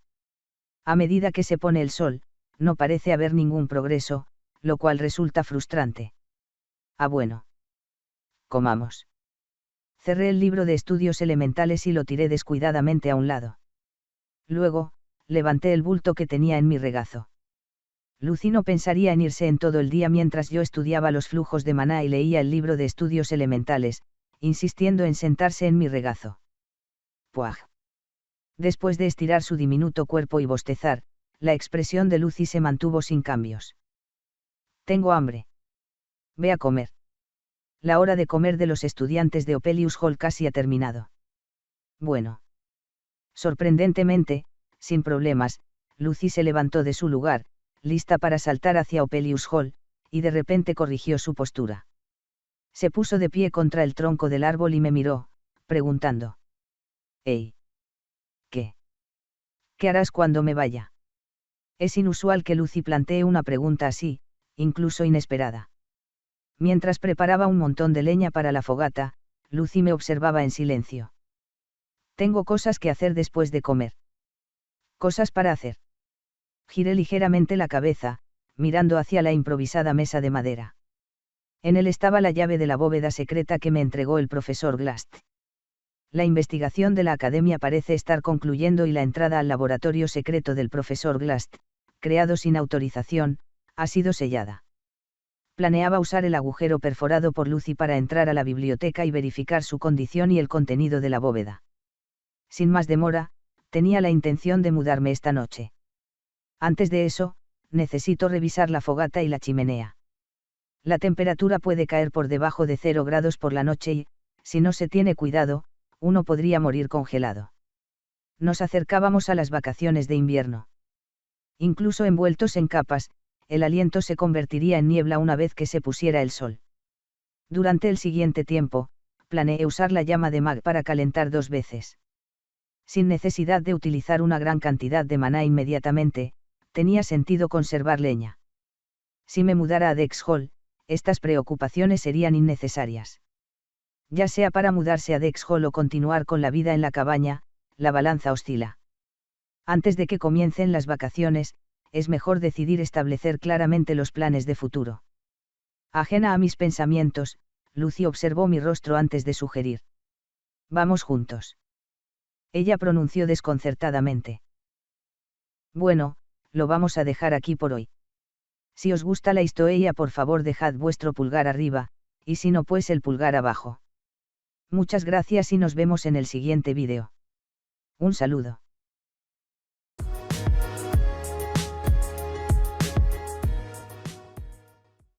[SPEAKER 1] A medida que se pone el sol, no parece haber ningún progreso, lo cual resulta frustrante. Bueno. Comamos. Cerré el libro de estudios elementales y lo tiré descuidadamente a un lado. Luego, levanté el bulto que tenía en mi regazo. Lucy no pensaría en irse en todo el día mientras yo estudiaba los flujos de maná y leía el libro de estudios elementales, insistiendo en sentarse en mi regazo. Puaj. Después de estirar su diminuto cuerpo y bostezar, la expresión de Lucy se mantuvo sin cambios. Tengo hambre. Ve a comer. La hora de comer de los estudiantes de Opelius Hall casi ha terminado. Bueno. Sorprendentemente, sin problemas, Lucy se levantó de su lugar, lista para saltar hacia Opelius Hall, y de repente corrigió su postura. Se puso de pie contra el tronco del árbol y me miró, preguntando. «Hey. ¿Qué? ¿Qué harás cuando me vaya?» Es inusual que Lucy plantee una pregunta así, incluso inesperada. Mientras preparaba un montón de leña para la fogata, Lucy me observaba en silencio. Tengo cosas que hacer después de comer. Cosas para hacer. Giré ligeramente la cabeza, mirando hacia la improvisada mesa de madera. En él estaba la llave de la bóveda secreta que me entregó el profesor Glast. La investigación de la academia parece estar concluyendo y la entrada al laboratorio secreto del profesor Glast, creado sin autorización, ha sido sellada. Planeaba usar el agujero perforado por Lucy para entrar a la biblioteca y verificar su condición y el contenido de la bóveda. Sin más demora, tenía la intención de mudarme esta noche. Antes de eso, necesito revisar la fogata y la chimenea. La temperatura puede caer por debajo de 0 grados por la noche y, si no se tiene cuidado, uno podría morir congelado. Nos acercábamos a las vacaciones de invierno. Incluso envueltos en capas, el aliento se convertiría en niebla una vez que se pusiera el sol. Durante el siguiente tiempo, planeé usar la llama de Mag para calentar 2 veces. Sin necesidad de utilizar una gran cantidad de maná inmediatamente, tenía sentido conservar leña. Si me mudara a Dex Hall, estas preocupaciones serían innecesarias. Ya sea para mudarse a Dex Hall o continuar con la vida en la cabaña, la balanza oscila. Antes de que comiencen las vacaciones, es mejor decidir establecer claramente los planes de futuro. Ajena a mis pensamientos, Lucy observó mi rostro antes de sugerir. Vamos juntos. Ella pronunció desconcertadamente. Bueno, lo vamos a dejar aquí por hoy. Si os gusta la historia, por favor dejad vuestro pulgar arriba, y si no, pues el pulgar abajo. Muchas gracias y nos vemos en el siguiente vídeo. Un saludo.